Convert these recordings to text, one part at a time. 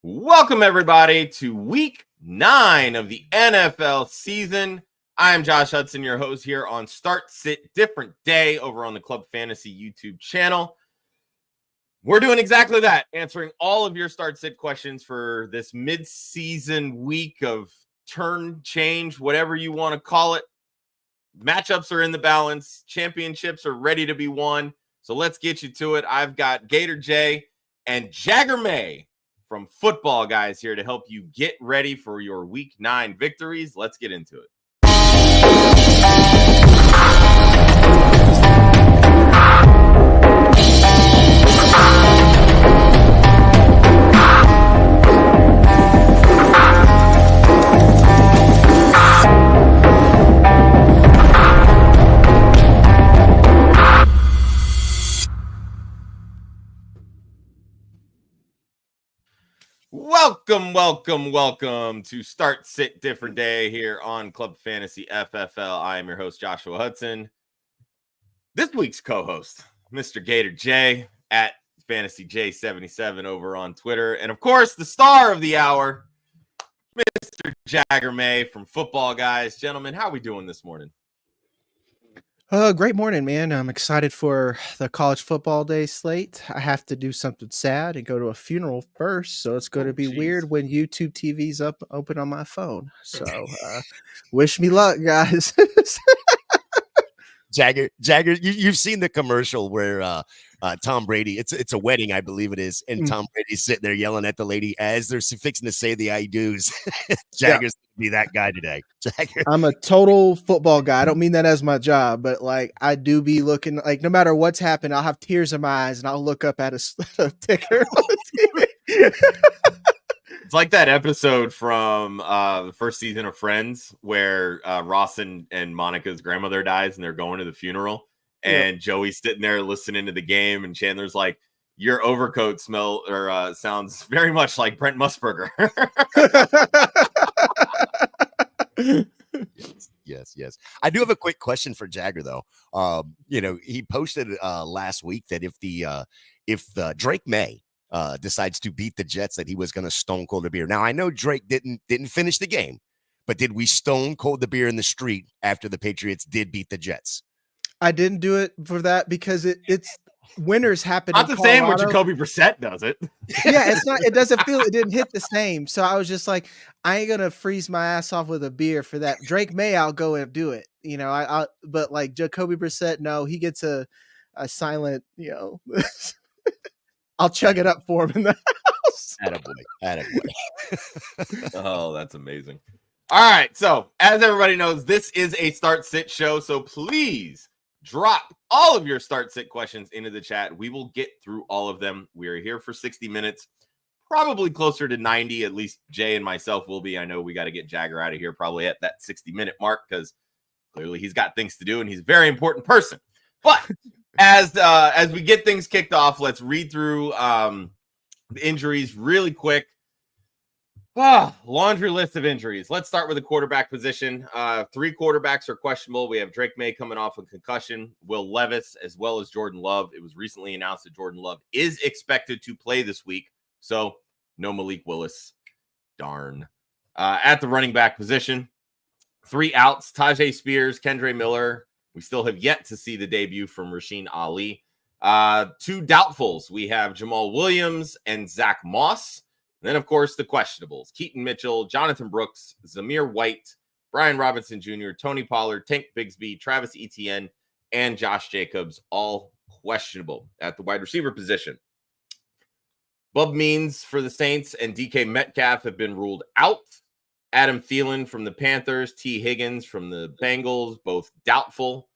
Welcome, everybody, to week 9 of the NFL season. I'm Josh Hudson, your host here on Start Sit Different Day over on the Club Fantasy YouTube channel. We're doing exactly that, answering all of your Start Sit questions for this mid-season week of turn change, whatever you want to call it. Matchups are in the balance. Championships are ready to be won. So let's get you to it. I've got Gator J and Jagger May from Footballguys here to help you get ready for your week 9 victories. Let's get into it. Welcome to Start Sit Different Day here on Club Fantasy FFL. I am your host, Joshua Hudson. This week's co-host, Mr. Gator J at Fantasy J77 over on Twitter. And of course, the star of the hour, Mr. Jagger May from Footballguys. Gentlemen, how are we doing this morning? Great morning, man. I'm excited for the college football day slate. I have to do something sad and go to a funeral first, so it's going to be weird when YouTube TV's open on my phone. So wish me luck, guys. Jagger, you've seen the commercial where Tom Brady, it's a wedding, I believe it is, and Tom Brady's sitting there yelling at the lady as they're fixing to say the I do's. Jagger's gonna be that guy today. Jagger. I'm a total football guy. I don't mean that as my job, but like I do be looking like no matter what's happened, I'll have tears in my eyes and I'll look up at a ticker on the TV. It's like that episode from the first season of Friends where Ross and Monica's grandmother dies and they're going to the funeral. And Joey's sitting there listening to the game, and Chandler's like, "Your overcoat sounds very much like Brent Musburger." Yes. I do have a quick question for Jagger though. He posted last week that if Drake May decides to beat the Jets, that he was going to stone cold the beer. Now I know Drake didn't finish the game, but did we stone cold the beer in the street after the Patriots did beat the Jets? I didn't do it for that because it's winners happen. Not the same when Jacoby Brissett does it. Yeah, it's not. It doesn't feel. It didn't hit the same. So I was just like, I ain't gonna freeze my ass off with a beer for that. Drake May, I'll go and do it. But like Jacoby Brissett, no, he gets a silent. I'll chug it up for him in the house. Attaboy. Oh, that's amazing. All right, so as everybody knows, this is a Start Sit show, so please drop all of your Start Sit questions into the chat. We will get through all of them. We are here for 60 minutes, probably closer to 90. At least Jay and myself will be. I know we got to get Jagger out of here probably at that 60-minute mark because clearly he's got things to do and he's a very important person. But as we get things kicked off, let's read through the injuries really quick. Laundry list of injuries. Let's start with the quarterback position. 3 quarterbacks are questionable. We have Drake May coming off a concussion, Will Levis, as well as Jordan Love. It was recently announced that Jordan Love is expected to play this week, so no Malik Willis. Darn. At the running back position, 3 outs, Tajay Spears, Kendre Miller. We still have yet to see the debut from Rasheen Ali. 2 doubtfuls. We have Jamal Williams and Zach Moss. Then, of course, the questionables. Keaton Mitchell, Jonathan Brooks, Zamir White, Brian Robinson Jr., Tony Pollard, Tank Bigsby, Travis Etienne, and Josh Jacobs, all questionable at the wide receiver position. Bub Means for the Saints and DK Metcalf have been ruled out. Adam Thielen from the Panthers, T. Higgins from the Bengals, both doubtful.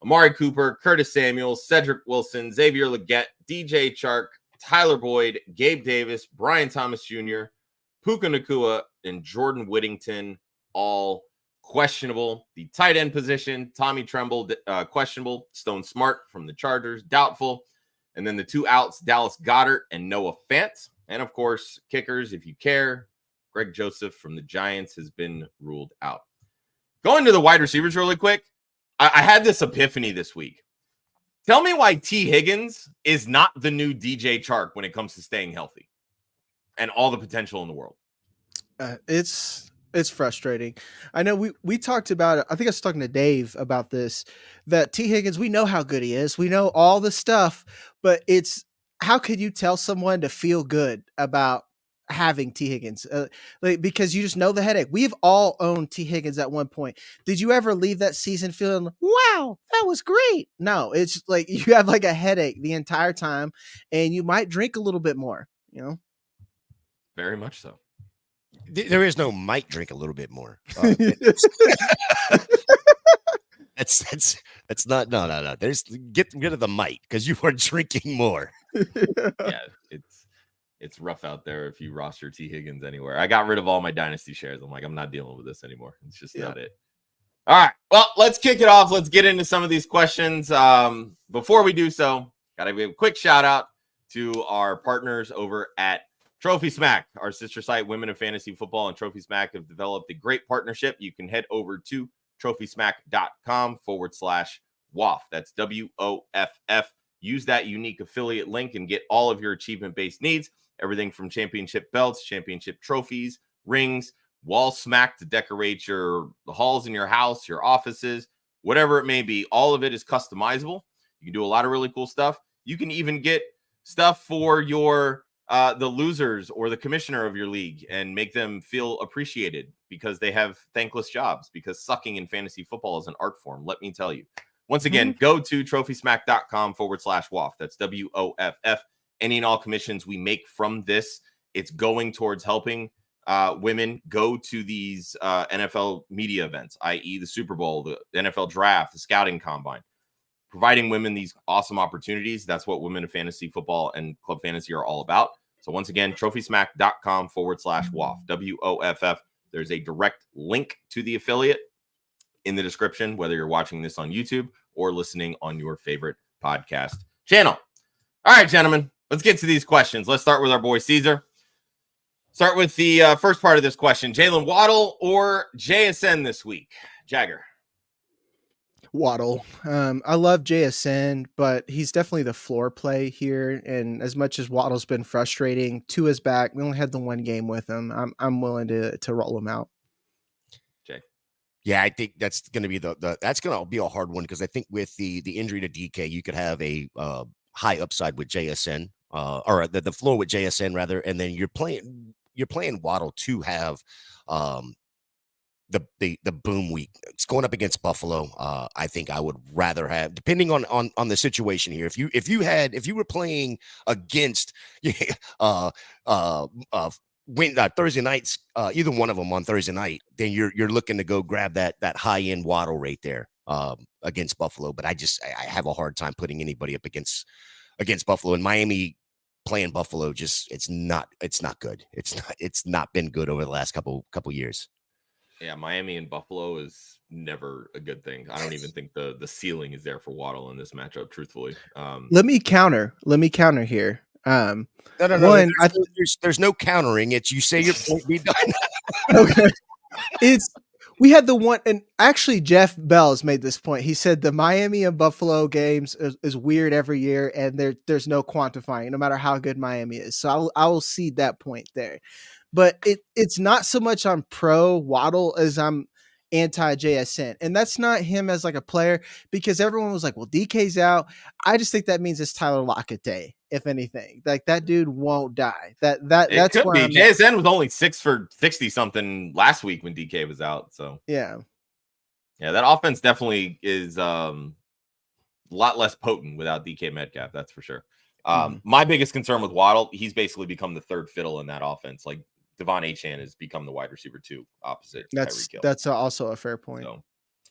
Amari Cooper, Curtis Samuel, Cedric Wilson, Xavier Legette, DJ Chark, Tyler Boyd, Gabe Davis, Brian Thomas Jr., Puka Nacua, and Jordan Whittington, all questionable. The tight end position, Tommy Tremble, questionable. Stone Smart from the Chargers, doubtful. And then the 2 outs, Dallas Goedert and Noah Fant. And, of course, kickers, if you care, Greg Joseph from the Giants has been ruled out. Going to the wide receivers really quick, I had this epiphany this week. Tell me why T. Higgins is not the new DJ Chark when it comes to staying healthy. and all the potential in the world. It's frustrating. I know we talked about it. I think I was talking to Dave about this, that T. Higgins, we know how good he is. We know all the stuff, but it's how could you tell someone to feel good about having T. Higgins? Because you just know the headache. We've all owned T. Higgins at one point. Did you ever leave that season feeling, wow, that was great? No, it's like you have like a headache the entire time, and you might drink a little bit more, you know? Very much so. There is no might drink a little bit more. That's not no. There's get rid of the might because you are drinking more. Yeah, it's rough out there if you roster T. Higgins anywhere. I got rid of all my dynasty shares. I'm like, I'm not dealing with this anymore. It's just not it. All right. Well, let's kick it off. Let's get into some of these questions. Before we do so, gotta give a quick shout out to our partners over at Trophy Smack, our sister site, Women in Fantasy Football and Trophy Smack have developed a great partnership. You can head over to trophysmack.com/WOFF. That's WOFF. Use that unique affiliate link and get all of your achievement-based needs. Everything from championship belts, championship trophies, rings, wall smack to decorate the halls in your house, your offices, whatever it may be. All of it is customizable. You can do a lot of really cool stuff. You can even get stuff for your the losers or the commissioner of your league and make them feel appreciated because they have thankless jobs, because sucking in fantasy football is an art form. Let me tell you. Once again, go to trophysmack.com/WOFF. That's WOFF. Any and all commissions we make from this, it's going towards helping women go to these NFL media events, i.e. the Super Bowl, the NFL draft, the scouting combine. Providing women these awesome opportunities. That's what Women in Fantasy Football and Club Fantasy are all about. So once again, trophysmack.com/WOFF, WOFF. There's a direct link to the affiliate in the description, whether you're watching this on YouTube or listening on your favorite podcast channel. All right, gentlemen, let's get to these questions. Let's start with our boy Caesar. Start with the first part of this question. Jaylen Waddle or JSN this week? Jagger. Waddle. I love JSN, but he's definitely the floor play here. And as much as Waddle's been frustrating, to his back, we only had the one game with him. I'm willing to roll him out. Jay. Yeah, I think that's going to be that's going to be a hard one because I think with the injury to DK, you could have a high upside with JSN or the floor with JSN rather, and then you're playing Waddle to have the boom week. It's going up against Buffalo. I think I would rather have, depending on the situation here. If you were playing against Thursday nights, either one of them on Thursday night, then you're looking to go grab that high end Waddle right there against Buffalo. But I have a hard time putting anybody up against Buffalo, and Miami playing Buffalo. It's not good. It's not been good over the last couple years. Yeah, Miami and Buffalo is never a good thing. I don't even think the ceiling is there for Waddle in this matchup, truthfully. Let me counter here. No. There's no countering. It's you say your point, be done. Okay. We had the one, and actually Jeff Bell's made this point. He said the Miami and Buffalo games is weird every year, and there's no quantifying, no matter how good Miami is. So I will cede that point there. But it's not so much I'm pro Waddle as I'm anti JSN. And that's not him as like a player, because everyone was like, well, DK's out. I just think that means it's Tyler Lockett day, if anything. Like that dude won't die. That's could be. JSN was only 6 for 60 something last week when DK was out. So yeah, that offense definitely is a lot less potent without DK Metcalf. That's for sure. My biggest concern with Waddle, he's basically become the third fiddle in that offense. Like Devon Achane has become the wide receiver 2 opposite. That's also a fair point. So,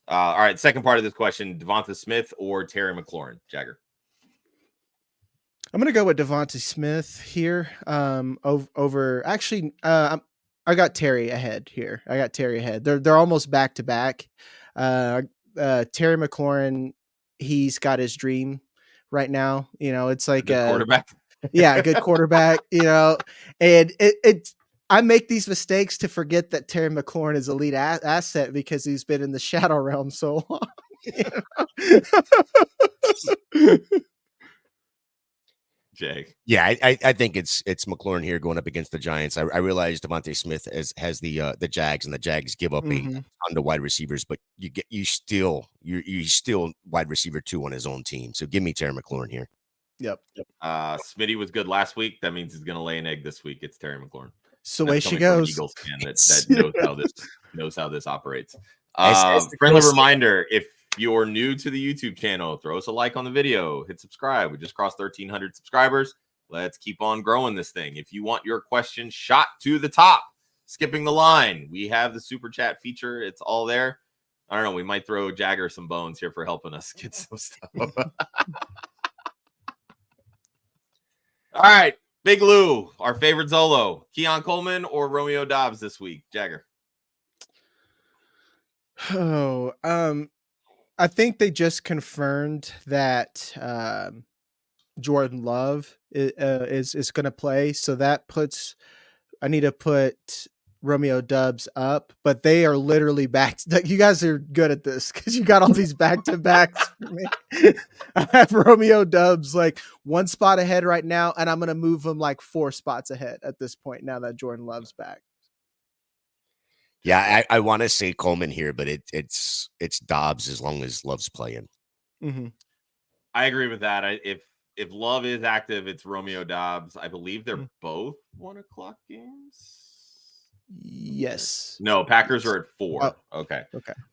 all right. Second part of this question, Devonta Smith or Terry McLaurin? Jagger. I'm going to go with Devonta Smith here. Over actually, I got Terry ahead here. They're almost back to back. Terry McLaurin, he's got his dream right now. You know, it's like a quarterback. Yeah, a good quarterback, you know, and I make these mistakes to forget that Terry McLaurin is elite asset because he's been in the shadow realm so long. Jay. Yeah, I think it's McLaurin here going up against the Giants. I realize Devontae Smith has the Jags, and the Jags give up a ton of wide receivers, but you still wide receiver 2 on his own team. So give me Terry McLaurin here. Yep. Smitty was good last week. That means he's going to lay an egg this week. It's Terry McLaurin. So away she goes. Eagles fan that knows how this operates. Friendly reminder: if you're new to the YouTube channel, throw us a like on the video, hit subscribe. We just crossed 1,300 subscribers. Let's keep on growing this thing. If you want your question shot to the top, skipping the line, we have the super chat feature. It's all there. I don't know. We might throw Jagger some bones here for helping us get some stuff. All right. Big Lou, our favorite Zolo, Keon Coleman or Romeo Doubs this week? Jagger. I think they just confirmed that Jordan Love is going to play. So that I need to put Romeo Doubs up, but they are literally back. You guys are good at this because you got all these back-to-backs for me. I have Romeo Doubs like 1 spot ahead right now, and I'm going to move him like 4 spots ahead at this point now that Jordan Love's back. Yeah, I want to say Coleman here, but it's Doubs as long as Love's playing. I agree with that. If Love is active, it's Romeo Doubs. I believe they're both 1:00 games. Yes. No, Packers are at 4. Okay.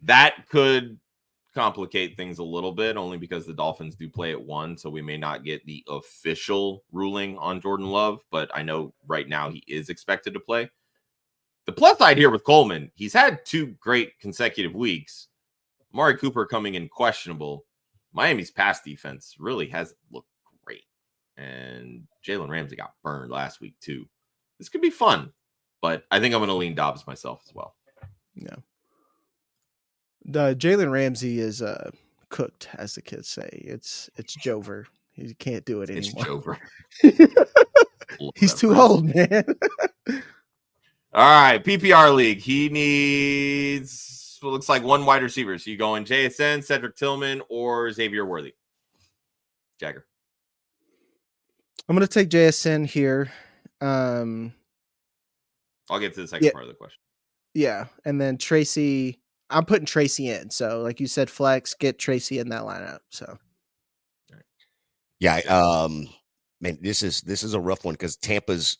That could complicate things a little bit, only because the Dolphins do play at 1, so we may not get the official ruling on Jordan Love, but I know right now he is expected to play. The plus side here with Coleman, he's had 2 great consecutive weeks. Amari Cooper coming in questionable. Miami's pass defense really hasn't looked great. And Jalen Ramsey got burned last week too. This could be fun, but I think I'm going to lean Doubs myself as well. Yeah. The Jalen Ramsey is cooked, as the kids say. It's Jover. He can't do it anymore. It's Jover. He's too old, man. All right, PPR league. He needs what looks like 1 wide receiver. So you going JSN, Cedric Tillman, or Xavier Worthy? Jagger. I'm going to take JSN here. I'll get to the second part of the question. Yeah, and then Tracy. I'm putting Tracy in. So, like you said, flex, get Tracy in that lineup. So, yeah, man, this is a rough one because Tampa's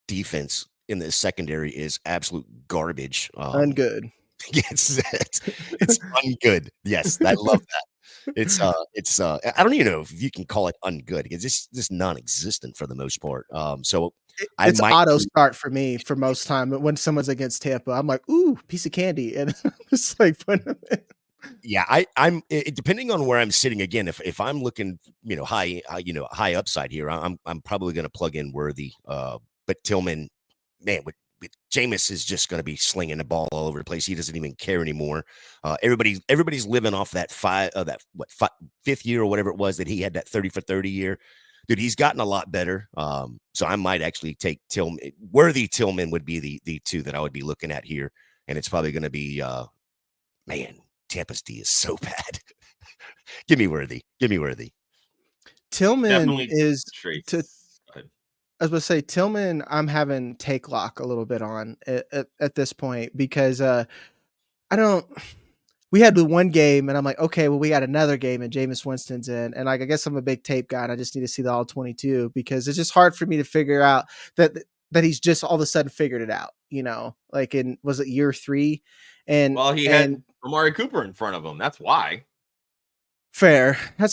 defense in the secondary is absolute garbage. Ungood. It's ungood. Yes, I love that. It's I don't even know if you can call it ungood because it's just non-existent for the most part. So it's auto start for me for most time. When someone's against Tampa, I'm like, ooh, piece of candy, and it's like putting them in. Yeah, I'm depending on where I'm sitting. Again, if I'm looking, high upside here, I'm probably going to plug in Worthy. But Tillman, man, with Jameis is just going to be slinging the ball all over the place. He doesn't even care anymore. Everybody's living off that fifth year or whatever it was that he had, that 30 for 30 year. Dude, he's gotten a lot better. So I might actually take Tillman. Worthy Tillman would be the 2 that I would be looking at here, and it's probably going to be man. Tampa's D is so bad. Give me Worthy. Tillman Definitely is I was going to say Tillman. I'm having take lock a little bit on at this point because we had the 1 game and I'm like, okay, well, we got another game and Jameis Winston's in. And like, I guess I'm a big tape guy and I just need to see the all 22 because it's just hard for me to figure out that he's just all of a sudden figured it out, like was it year 3? And he had Amari Cooper in front of him. That's why. Fair. I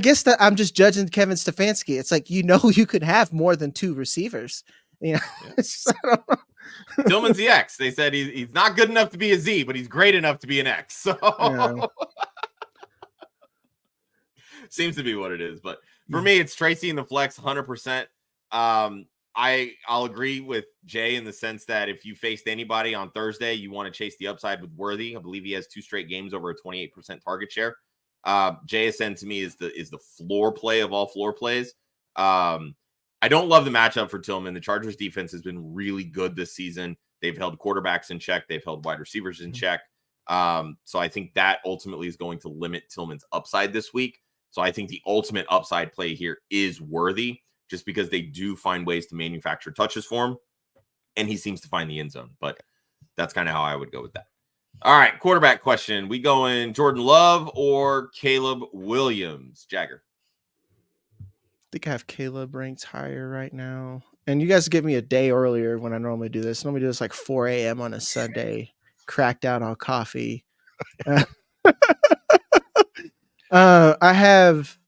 guess that I'm just judging Kevin Stefanski. It's like, you could have more than 2 receivers. Yeah. Tillman's the X. They said he's not good enough to be a Z, but he's great enough to be an X. So seems to be what it is. But for me, it's Tracy in the flex 100%. I'll agree with Jay in the sense that if you faced anybody on Thursday, you want to chase the upside with Worthy. I believe he has 2 straight games over a 28% target share. JSN to me is the floor play of all floor plays. I don't love the matchup for Tillman. The Chargers defense has been really good this season. They've held quarterbacks in check. They've held wide receivers in check. So I think that ultimately is going to limit Tillman's upside this week. So I think the ultimate upside play here is Worthy, just because they do find ways to manufacture touches for him, and he seems to find the end zone. But that's kind of how I would go with that. All right, quarterback question. We going Jordan Love or Caleb Williams? Jagger. I think I have Caleb ranked higher right now. And you guys give me a day earlier when I normally do this. I normally do this like 4 a.m. on a Sunday, crack down on coffee. I have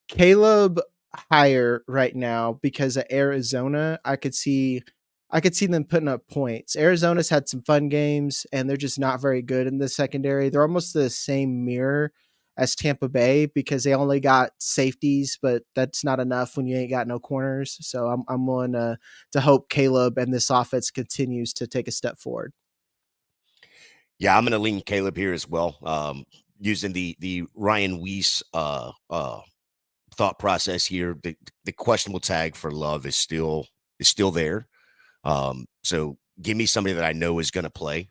Caleb higher right now because of Arizona. I could see them putting up points. Arizona's had some fun games, and they're just not very good in the secondary. They're almost the same mirror as Tampa Bay because they only got safeties, but that's not enough when you ain't got no corners. So I'm willing to hope Caleb and this offense continues to take a step forward. Yeah, I'm going to lean Caleb here as well. Using the Ryan Weiss thought process here, the questionable tag for Love is still there. So give me somebody that I know is going to play.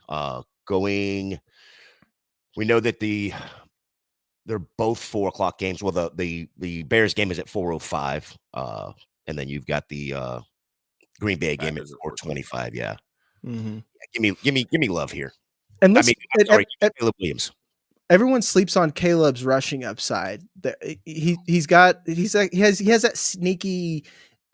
We know that they're both 4:00 games. Well, the Bears game is at 4:05, and then you've got the Green Bay game at 4:25. Yeah, mm-hmm. Give me Love here. And listen, Caleb Williams. Everyone sleeps on Caleb's rushing upside. He has that sneaky.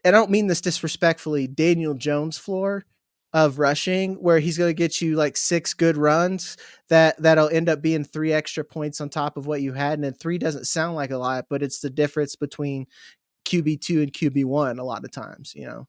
I don't mean this disrespectfully, Daniel Jones floor of rushing, where he's going to get you like 6 good runs that'll end up being 3 extra points on top of what you had. And then 3 doesn't sound like a lot, but it's the difference between QB2 and QB1 a lot of times, you know.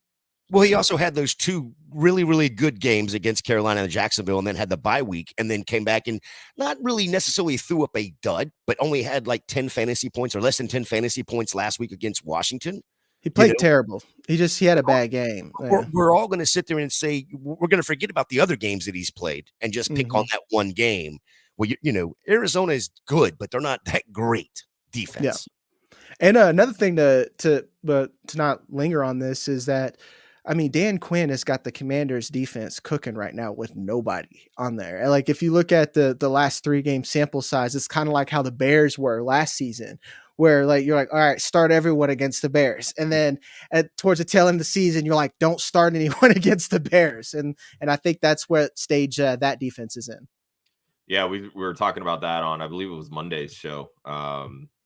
Well, he also had those 2 really, really good games against Carolina and Jacksonville, and then had the bye week, and then came back and not really necessarily threw up a dud, but only had like 10 fantasy points or less than 10 fantasy points last week against Washington. He played terrible. He had a bad game. We're all going to sit there and say, we're going to forget about the other games that he's played and just pick on that one game. Well, you know, Arizona is good, but they're not that great defense. Yeah. And another thing to not linger on this is that, I mean, Dan Quinn has got the Commanders defense cooking right now with nobody on there. And like, if you look at the last 3 game sample size, it's kind of like how the Bears were last season, where like, you're like, all right, start everyone against the Bears. And then towards the tail end of the season, you're like, don't start anyone against the Bears. And I think that's what stage that defense is in. Yeah. We were talking about that on, I believe it was Monday's show.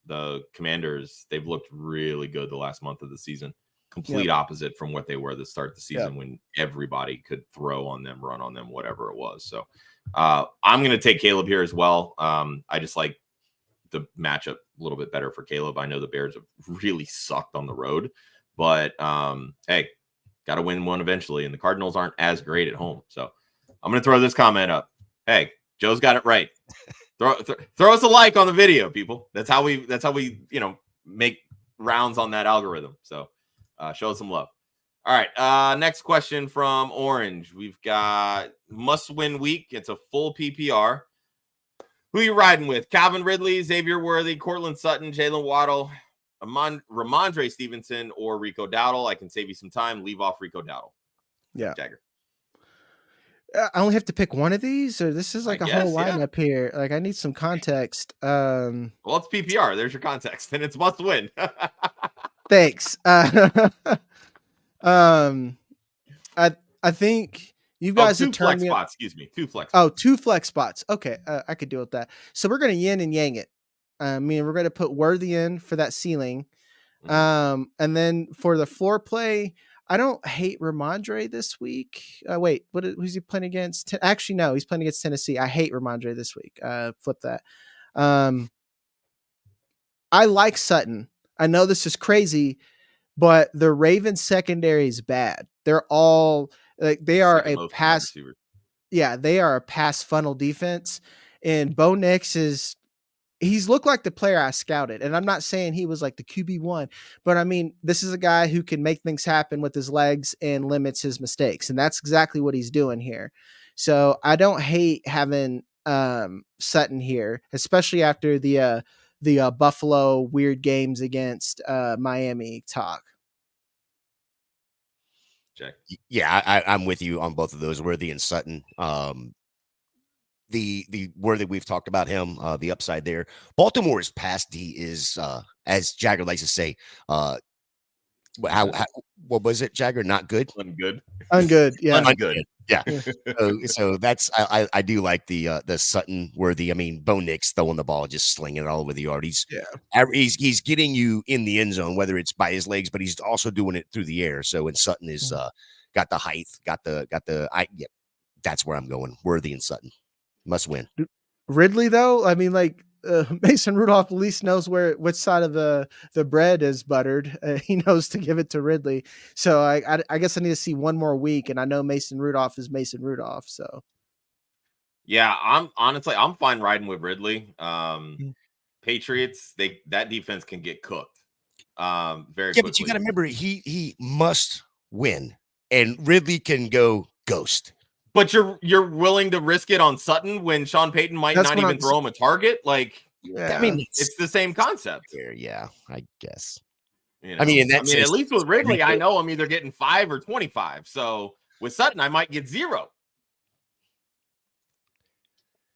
The Commanders, they've looked really good the last month of the season. Complete opposite from what they were at the start of the season when everybody could throw on them, run on them, whatever it was. So I'm going to take Caleb here as well. I just like the matchup a little bit better for Caleb. I know the Bears have really sucked on the road, but hey, got to win one eventually. And the Cardinals aren't as great at home. So I'm going to throw this comment up. Hey, Joe's got it right. Throw us a like on the video, people. That's how we, make rounds on that algorithm. So show us some love. All right. Next question from Orange. We've got must-win week. It's a full PPR. Who are you riding with? Calvin Ridley, Xavier Worthy, Cortland Sutton, Jaylen Waddle, Ramondre Stevenson, or Rico Dowdle? I can save you some time. Leave off Rico Dowdle. Yeah. Jagger. I only have to pick one of these, or this is like a whole lineup here. Like, I need some context. Well, it's PPR. There's your context, and it's must win. Thanks. I think you guys have turned me spots. Excuse me, 2 flex. Oh, 2 flex spots. Okay, I could deal with that. So we're gonna yin and yang it. I mean, we're gonna put Worthy in for that ceiling, and then for the floor play, I don't hate Ramondre this week. Wait, who's he playing against? Actually, no, he's playing against Tennessee. I hate Ramondre this week. Flip that. I like Sutton. I know this is crazy, but the Ravens secondary is bad. They're all like they are a pass. Yeah, they are a pass funnel defense, and Bo Nix he's looked like the player I scouted. And I'm not saying he was like the QB1, but I mean, this is a guy who can make things happen with his legs and limits his mistakes. And that's exactly what he's doing here. So I don't hate having Sutton here, especially after the Buffalo weird games against Miami talk. Yeah, I'm with you on both of those, Worthy and Sutton. the word that we've talked about him, the upside there. Baltimore's pass D is, as Jagger likes to say, how what was it, Jagger? Not good? Ungood. Ungood. Yeah. Ungood. Yeah. So that's I do like the Sutton worthy. I mean, Bo Nix throwing the ball, just slinging it all over the yard. He's getting you in the end zone, whether it's by his legs, but he's also doing it through the air. So and Sutton is got the height, that's where I'm going. Worthy and Sutton must win. Ridley, though, I mean, like Mason Rudolph at least knows which side of the bread is buttered. He knows to give it to Ridley. So I guess I need to see one more week, and I know Mason Rudolph is Mason Rudolph. So yeah, I'm fine riding with Ridley. Patriots, that defense can get cooked very quickly. But you got to remember he must win, and Ridley can go ghost. But you're willing to risk it on Sutton when Sean Payton might not even throw him a target? Like, yeah. I mean, it's the same concept. Yeah, I guess. You know? I mean, at least with Ridley, I know I'm either getting 5 or 25. So with Sutton, I might get 0.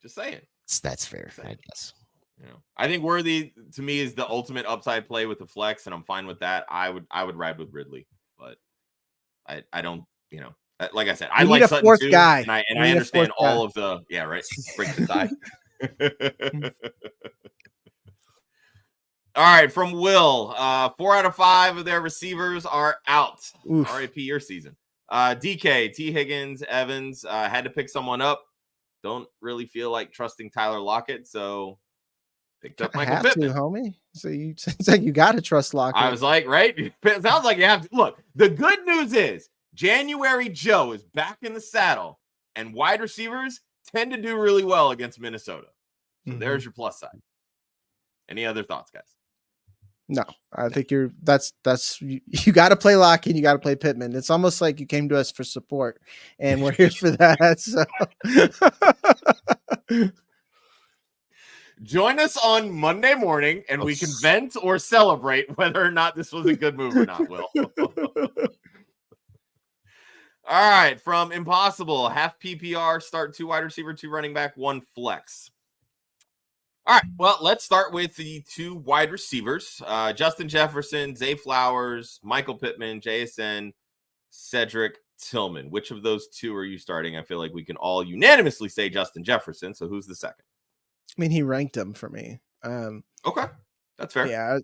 Just saying. That's fair, I guess. You know, I think Worthy to me is the ultimate upside play with the flex, and I'm fine with that. I would ride with Ridley, but I don't, you know. Like I said, I like Sutton too, guy. and I understand all of the right. Break the tie. All right, from Will, 4 out of 5 of their receivers are out. Oof. RIP your season. DK, T. Higgins, Evans had to pick someone up. Don't really feel like trusting Tyler Lockett, so picked up Michael Pittman. Homie. So it's like you got to trust Lockett. I was like, right? It sounds like you have to. Look, the good news is January Joe is back in the saddle, and wide receivers tend to do really well against Minnesota. So there's your plus side. Any other thoughts, guys? No, I think you got to play Lockett, you got to play Pittman. It's almost like you came to us for support, and we're here for that. So join us on Monday morning, and we can vent or celebrate whether or not this was a good move or not, Will. All right, from Impossible, half PPR, start 2 wide receiver, 2 running back, 1 flex. All right, well, let's start with the 2 wide receivers. Justin Jefferson, Zay Flowers, Michael Pittman, JSN, Cedric, Tillman. Which of those 2 are you starting? I feel like we can all unanimously say Justin Jefferson, so who's the second? I mean, he ranked him for me. Okay, that's fair. Yeah.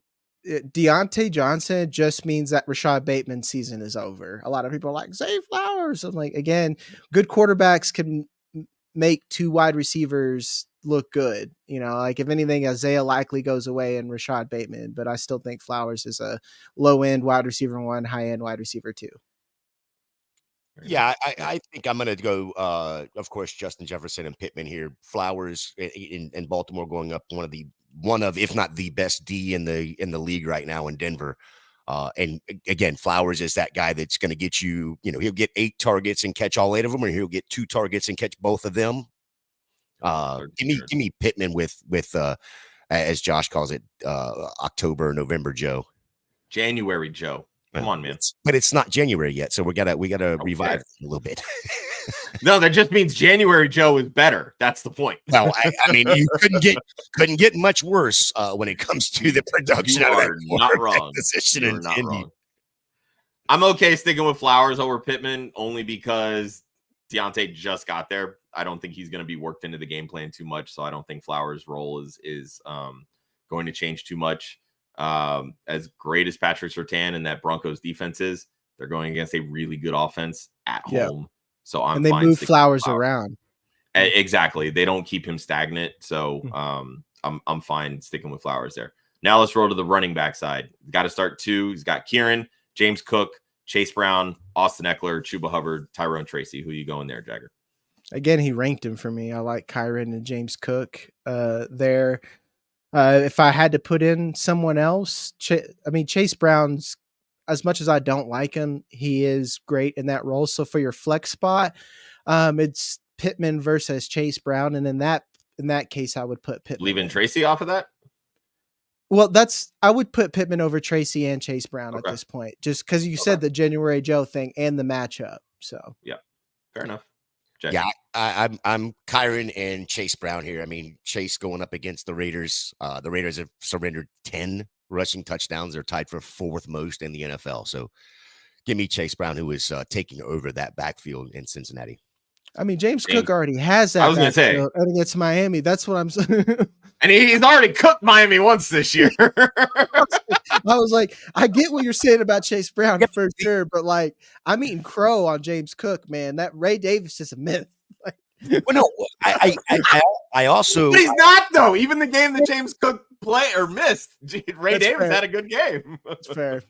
Deontay Johnson just means that Rashad Bateman's season is over. A lot of people are like, Zay Flowers. I'm like, again, good quarterbacks can make 2 wide receivers look good. You know, like if anything, Isaiah likely goes away and Rashad Bateman, but I still think Flowers is a low end wide receiver 1, high end wide receiver 2. Yeah, I think I'm going to go, of course, Justin Jefferson and Pittman here. Flowers in Baltimore going up one of, if not the best D in the league right now in Denver. And again, Flowers is that guy that's going to get you, he'll get 8 targets and catch all 8 of them, or he'll get 2 targets and catch both of them. Give me Pittman with as Josh calls it, October, November Joe. January Joe. Come on, man. But it's not January yet, so we gotta revive it a little bit. No, that just means January Joe is better. That's the point. Well, I mean, you couldn't get much worse when it comes to the production. You are not wrong. You're not wrong. I'm okay sticking with Flowers over Pittman only because Deontay just got there. I don't think he's going to be worked into the game plan too much, so I don't think Flowers' role is going to change too much. As great as Patrick Surtain and that Broncos defense is, they're going against a really good offense at home. So I'm fine. They move Flowers around. Exactly. They don't keep him stagnant. So I'm fine sticking with Flowers there. Now let's roll to the running back side. Got to start 2. He's got Kieran, James Cook, Chase Brown, Austin Eckler, Chuba Hubbard, Tyrone Tracy. Who you going there, Jagger? Again, he ranked him for me. I like Kyron and James Cook there. If I had to put in someone else, Chase Brown's, as much as I don't like him, he is great in that role. So for your flex spot, it's Pittman versus Chase Brown. And in that case, I would put Pittman. Leaving Tracy off of that? Well, I would put Pittman over Tracy and Chase Brown at this point, just because you said the January Joe thing and the matchup. So yeah, fair enough. Jay. Yeah, I'm Kyron and Chase Brown here. I mean, Chase going up against the Raiders. The Raiders have surrendered 10 rushing touchdowns. They're tied for 4th most in the NFL. So give me Chase Brown, who is taking over that backfield in Cincinnati. I mean, James Cook already has that. I was going to say, and against Miami. That's what I'm saying. And he's already cooked Miami once this year. I was like, I get what you're saying about Chase Brown for sure, but like, I'm eating crow on James Cook, man. That Ray Davis is a myth. Well, no, I also. But he's not though. Even the game that James Cook missed, Ray Davis fair. had a good game. That's fair.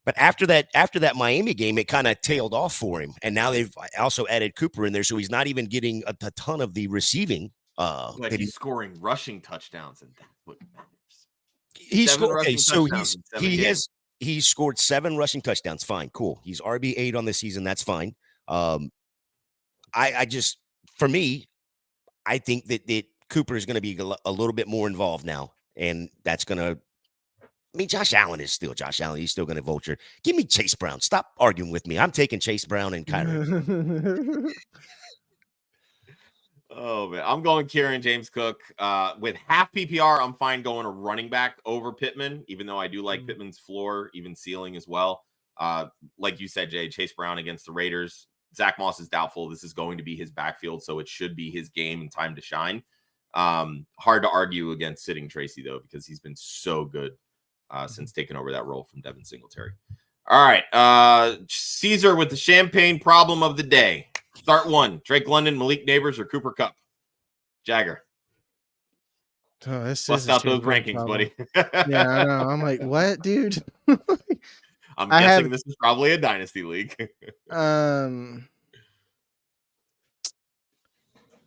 But after that Miami game, it kind of tailed off for him, and now they've also added Cooper in there, so he's not even getting a ton of the receiving. But he's scoring rushing touchdowns, and that's what matters. He scored 7 rushing touchdowns. Fine, cool. He's RB8 on the season. That's fine. I just, for me, I think that Cooper is going to be a little bit more involved now, and that's going to. I mean, Josh Allen is still Josh Allen. He's still going to vulture. Give me Chase Brown. Stop arguing with me. I'm taking Chase Brown and Kyron. Oh man, I'm going Kieran James Cook. With half PPR, I'm fine going a running back over Pittman, even though I do like Pittman's floor, even ceiling as well. Like you said, Jay, Chase Brown against the Raiders. Zach Moss is doubtful. This is going to be his backfield, so it should be his game and time to shine. Hard to argue against sitting Tracy, though, because he's been so good since taking over that role from Devin Singletary. All right, Caesar with the champagne problem of the day. Start 1, Drake London, Malik Neighbors, or Cooper Kupp? Jagger. Oh, Bust out those rankings, buddy. Yeah, I know. I'm like, what, dude? I'm guessing this is probably a dynasty league. I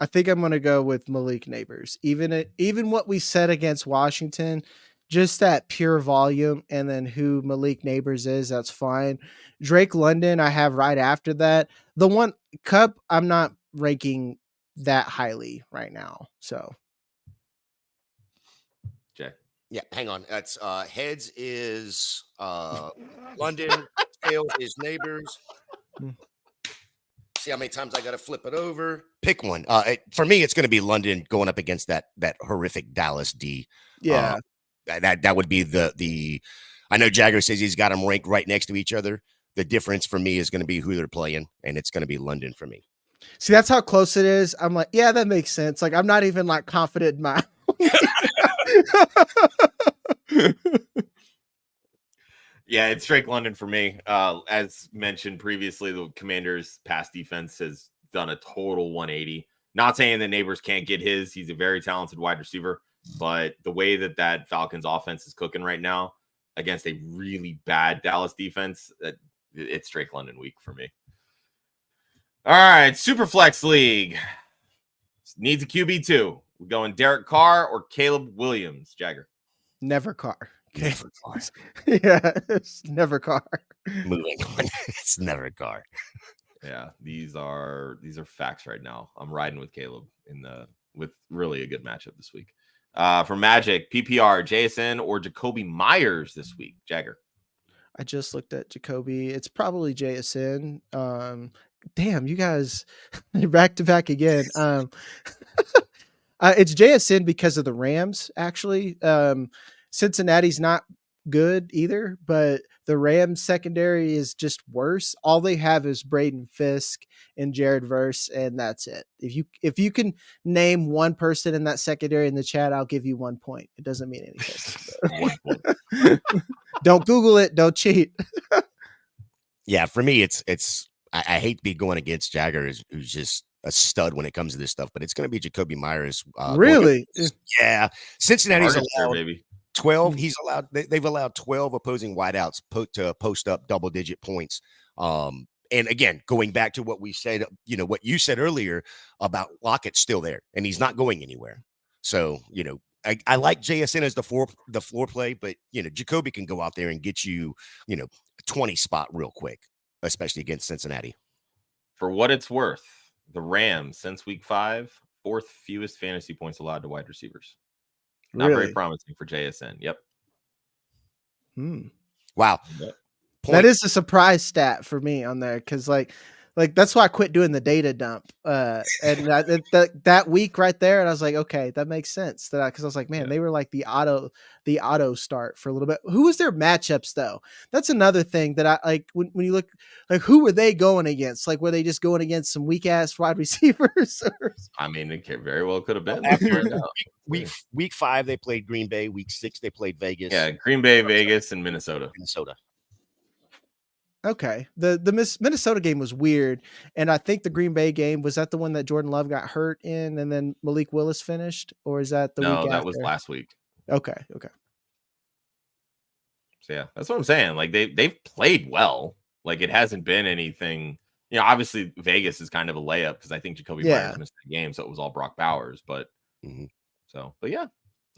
think I'm going to go with Malik Neighbors. Even what we said against Washington, just that pure volume, and then who Malik Neighbors is, that's fine. Drake London, I have right after that. The one Kupp, I'm not ranking that highly right now. So, Jay. Yeah, hang on. That's heads is London, tails is Neighbors. See how many times I got to flip it over. Pick one. For me, it's going to be London going up against that horrific Dallas D. Yeah. That would be the. I know Jagger says he's got them ranked right next to each other. The difference for me is going to be who they're playing, and it's going to be London for me. See, that's how close it is. I'm like, yeah, that makes sense. Like, I'm not even like confident in my. Yeah, it's Drake London for me. As mentioned previously, the Commanders' pass defense has done a total 180. Not saying the Neighbors can't get his. He's a very talented wide receiver. But the way that Falcons offense is cooking right now against a really bad Dallas defense, it's Drake London week for me. All right, Superflex League. Needs a QB2. We're going Derek Carr or Caleb Williams, Jagger. Never Carr. Okay. Never Carr. Yeah, it's never Carr. Moving on. It's never Carr. Yeah, these are facts right now. I'm riding with Caleb with really a good matchup this week. For Magic, PPR, JSN or Jacoby Myers this week, Jagger. I just looked at Jacoby. It's probably JSN. Damn, you guys back to back again. It's JSN because of the Rams, actually. Cincinnati's not good either, but the Rams secondary is just worse. All they have is Braden Fisk and Jared Verse, and that's it. If you can name one person in that secondary in the chat, I'll give you 1 point. It doesn't mean anything. Don't Google it. Don't cheat. Yeah, for me, it's I hate to be going against Jagger, who's just a stud when it comes to this stuff, but it's going to be Jacoby Myers. Really? Yeah. Cincinnati's allowed baby. 12. They've allowed 12 opposing wideouts to post up double-digit points. And again, going back to what we said, what you said earlier about Lockett's still there, and he's not going anywhere. So, I like JSN as the floor play, but Jacoby can go out there and get you, a 20 spot real quick, especially against Cincinnati. For what it's worth, the Rams since week 5, 4th fewest fantasy points allowed to wide receivers. Not very promising for JSN. Yep. Wow. Yep. That is a surprise stat for me on there because, like, Like that's why I quit doing the data dump. And that week right there, and I was like, okay, that makes sense. That because I was like, man, they were like the auto start for a little bit. Who was their matchups though? That's another thing that I like when you look like who were they going against? Like were they just going against some weak ass wide receivers? I mean, it very well could have been. Week 5 they played Green Bay. Week 6 they played Vegas. Yeah, Green Bay, Vegas, and Minnesota. Okay. The Minnesota game was weird. And I think the Green Bay game, was that the one that Jordan Love got hurt in and then Malik Willis finished? Or is that the week after? No, that was last week. Okay. So yeah, that's what I'm saying. Like they've played well. Like it hasn't been anything, obviously Vegas is kind of a layup because I think Jacoby Myers missed the game, so it was all Brock Bowers. But but yeah,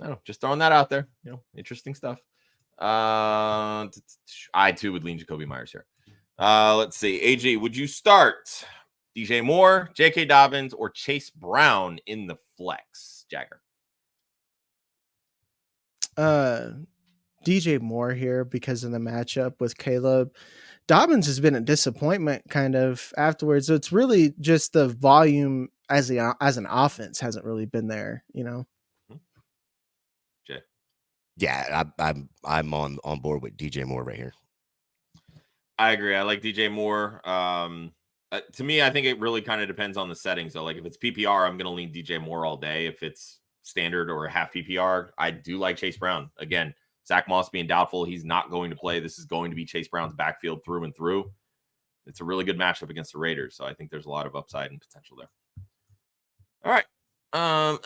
I don't know, just throwing that out there. Interesting stuff. I too would lean Jacoby Myers here. Let's see. AJ, would you start DJ Moore, J.K. Dobbins, or Chase Brown in the flex, Jagger? DJ Moore here because of the matchup with Caleb. Dobbins has been a disappointment kind of afterwards. So it's really just the volume as an offense hasn't really been there, Jay. Yeah, I'm on board with DJ Moore right here. I agree. I like DJ Moore. To me, I think it really kind of depends on the settings. So, like if it's PPR, I'm going to lean DJ Moore all day. If it's standard or half PPR, I do like Chase Brown. Again, Zach Moss being doubtful, he's not going to play. This is going to be Chase Brown's backfield through and through. It's a really good matchup against the Raiders, so I think there's a lot of upside and potential there. All right.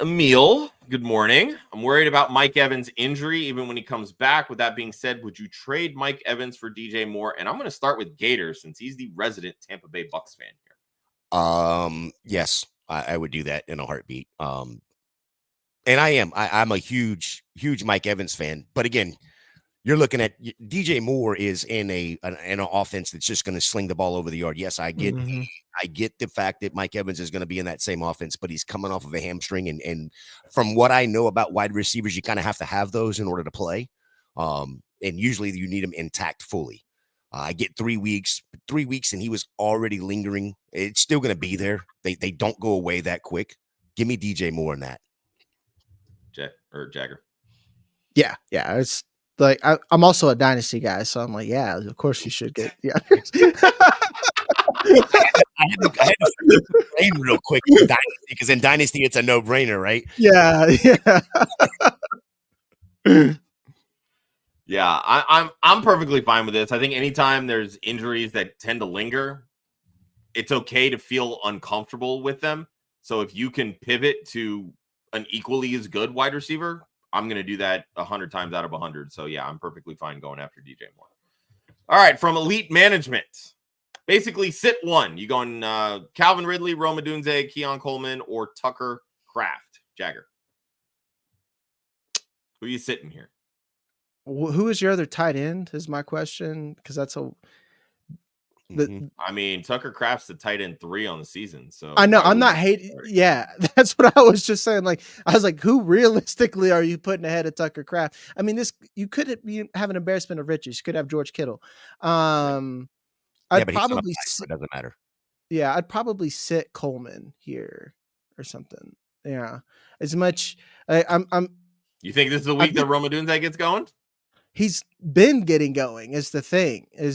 Emil, good morning. I'm worried about Mike Evans' injury, even when he comes back. With that being said, would you trade Mike Evans for DJ Moore? And I'm going to start with Gator since he's the resident Tampa Bay Bucks fan here. Yes, I would do that in a heartbeat. And I'm a huge Mike Evans fan. But again, you're looking at DJ Moore is in an offense that's just going to sling the ball over the yard. Yes, I get the fact that Mike Evans is going to be in that same offense, but he's coming off of a hamstring. And from what I know about wide receivers, you kind of have to have those in order to play. And usually you need them intact fully. I get 3 weeks, and he was already lingering. It's still going to be there. They don't go away that quick. Give me DJ Moore in that. Jagger. Yeah. It's like I'm also a dynasty guy, so I'm like, yeah, of course you should get. Yeah. I had to frame real quick in Dynasty, because in Dynasty it's a no-brainer, right? Yeah. Yeah, I'm perfectly fine with this. I think anytime there's injuries that tend to linger, it's okay to feel uncomfortable with them. So if you can pivot to an equally as good wide receiver, I'm going to do that 100 times out of 100. So yeah, I'm perfectly fine going after DJ Moore. All right, from Elite Management. Basically, sit one. You going Calvin Ridley, Rome Odunze, Keon Coleman, or Tucker Kraft? Jagger. Who are you sitting here? Who is your other tight end is my question, because that's I mean, Tucker Kraft's the tight end 3 on the season. So I know I'm not hating. Yeah, that's what I was just saying. Like, I was like, who realistically are you putting ahead of Tucker Kraft? I mean, you could have an embarrassment of riches. You could have George Kittle. I'd probably it doesn't matter. Yeah, I'd probably sit Coleman here or something. Yeah, as much I'm. You think this is the week that Rome Odunze gets going? He's been getting going is the thing to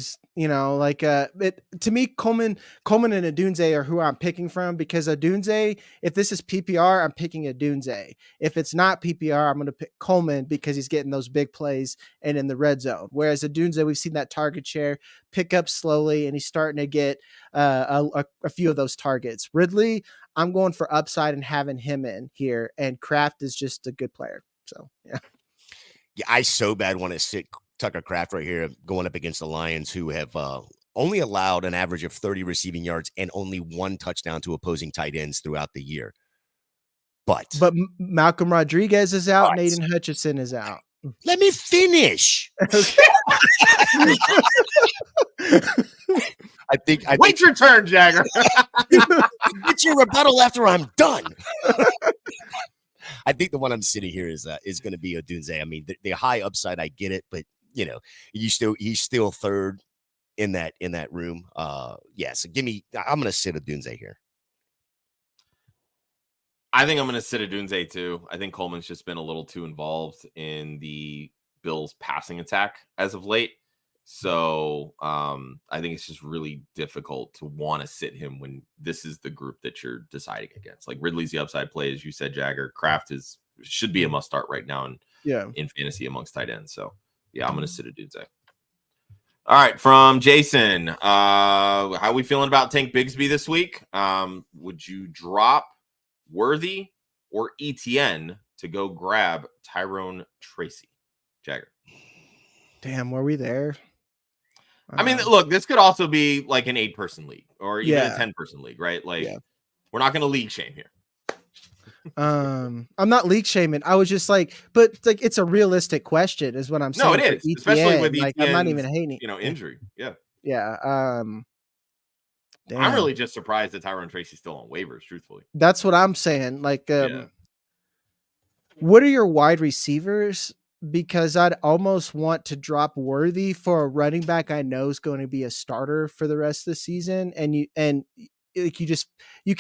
me, Coleman and Odunze are who I'm picking from, because Odunze, if this is PPR, I'm picking Odunze. If it's not PPR, I'm going to pick Coleman because he's getting those big plays and in the red zone. Whereas Odunze, we've seen that target share pick up slowly and he's starting to get a few of those targets. Ridley, I'm going for upside and having him in here, and Kraft is just a good player. So, yeah. Yeah, I so bad want to sit Tucker Kraft right here going up against the Lions, who have only allowed an average of 30 receiving yards and only 1 touchdown to opposing tight ends throughout the year. But Malcolm Rodriguez is out and Aiden Hutchinson is out. Let me finish. I think wait your turn, Jagger. Get your rebuttal after I'm done. I think the one I'm sitting here is going to be Odunze. I mean, the high upside, I get it, but he's still third in that room. Yeah. So I'm going to sit Odunze here. I think I'm going to sit Odunze too. I think Coleman's just been a little too involved in the Bills' passing attack as of late. So I think it's just really difficult to want to sit him when this is the group that you're deciding against. Like Ridley's the upside play, as you said, Jagger. Kraft should be a must start right now in fantasy amongst tight ends. So yeah, I'm going to sit Odunze. All right, from Jason, how are we feeling about Tank Bigsby this week? Would you drop Worthy or ETN to go grab Tyrone Tracy? Jagger. Damn, were we there? I mean, look, this could also be like an 8-person league or even a 10-person league, right? Like, we're not going to league shame here. I'm not league shaming. I was just like, but like, it's a realistic question, is what I'm saying. No, it is, especially with like, I'm not even hating, injury. Yeah, yeah. I'm really just surprised that Tyrone Tracy's still on waivers. Truthfully, that's what I'm saying. Like, what are your wide receivers? Because I'd almost want to drop Worthy for a running back I know is going to be a starter for the rest of the season, and you can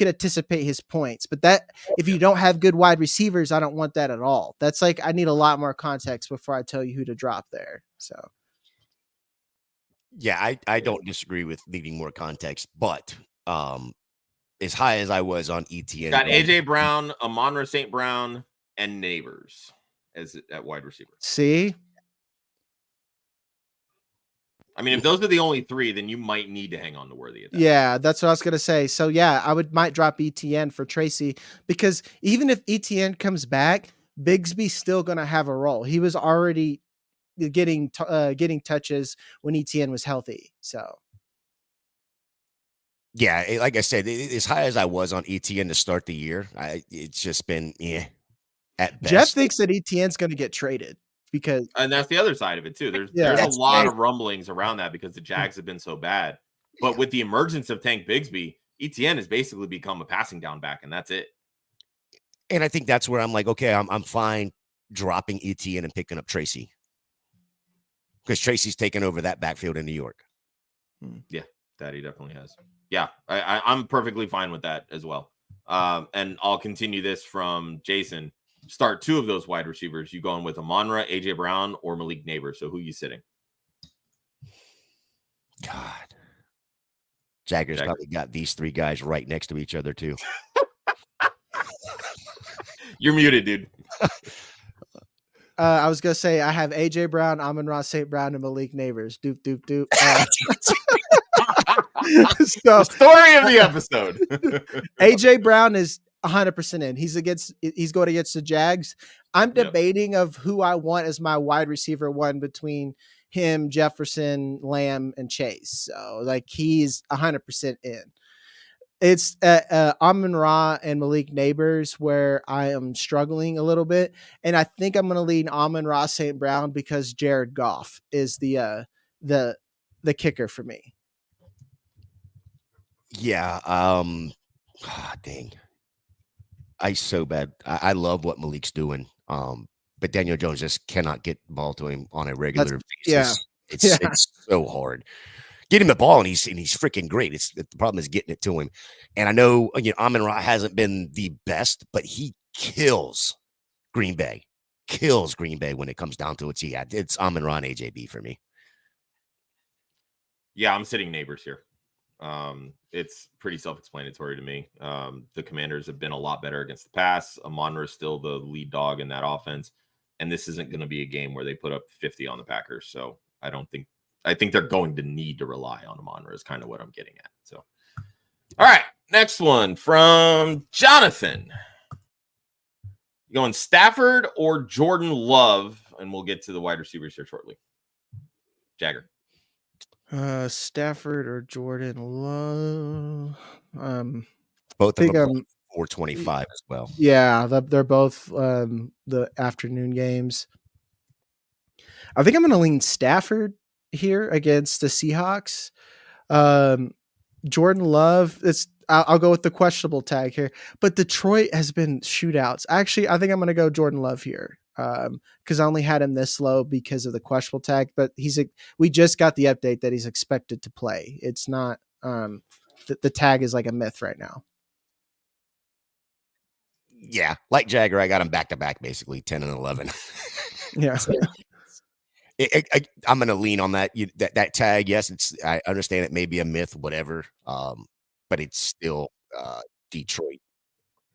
anticipate his points. But that if you don't have good wide receivers, I don't want that at all. That's like, I need a lot more context before I tell you who to drop there. So yeah, I don't disagree with needing more context, but as high as I was on ETN, got AJ Brown, Amon-Ra St. Brown, and Neighbors as at wide receiver. See, I mean, if those are the only 3, then you might need to hang on to Worthy. Yeah, that's what I was gonna say. So yeah, I might drop ETN for Tracy, because even if ETN comes back, Bigsby's still gonna have a role. He was already getting touches when ETN was healthy. So yeah, like I said, as high as I was on ETN to start the year, it's just been at best. Jeff thinks that ETN's going to get traded because, and that's the other side of it too. There's a lot of rumblings around that because the Jags have been so bad. But with the emergence of Tank Bigsby, ETN has basically become a passing down back, and that's it. And I think that's where I'm like, okay, I'm fine dropping ETN and picking up Tracy, because Tracy's taken over that backfield in New York. Yeah, that he definitely has. Yeah, I'm perfectly fine with that as well. And I'll continue this from Jason. Start 2 of those wide receivers. You going with Amon-Ra, AJ Brown, or Malik Neighbors? So who you sitting? God, Jagger's probably got these 3 guys right next to each other too. You're muted, dude. I was gonna say I have AJ Brown, Amon-Ra St. Brown, and Malik Neighbors. Doop doop doop. So, the story of the episode. AJ Brown is 100% in. He's going against the Jags. I'm debating of who I want as my wide receiver 1 between him, Jefferson, Lamb, and Chase. So like, he's 100% in. It's Amon-Ra and Malik Neighbors where I am struggling a little bit, and I think I'm going to lean Amon-Ra St. Brown because Jared Goff is the kicker for me. Yeah. Dang. I so bad. I love what Malik's doing. But Daniel Jones just cannot get the ball to him on a regular basis. Yeah. It's so hard. Get him the ball, and he's freaking great. The problem is getting it to him. And I know, Amon-Ra hasn't been the best, but he kills Green Bay. When it comes down to it. Yeah, it's Amon-Ra and AJB for me. Yeah, I'm sitting Neighbors here. It's pretty self-explanatory to me. The Commanders have been a lot better against the pass. Amon-Ra is still the lead dog in that offense, and this isn't going to be a game where they put up 50 on the Packers. So I think they're going to need to rely on Amon-Ra is kind of what I'm getting at. So, all right, next one from Jonathan. You going Stafford or Jordan Love? And we'll get to the wide receivers here shortly. Jagger. Stafford or Jordan Love. Both of them 425 as well. Yeah, they're both the afternoon games. I think I'm going to lean Stafford here against the Seahawks. Jordan Love, I'll go with the questionable tag here, but Detroit has been shootouts. Actually, I think I'm going to go Jordan Love here. because I only had him this low because of the questionable tag. But we just got the update that he's expected to play. It's not the tag is like a myth right now. Yeah, like Jagger, I got him back to back, basically 10 and 11. Yeah. So, I'm going to lean on that. That tag. Yes, I understand it may be a myth, whatever. But it's still Detroit.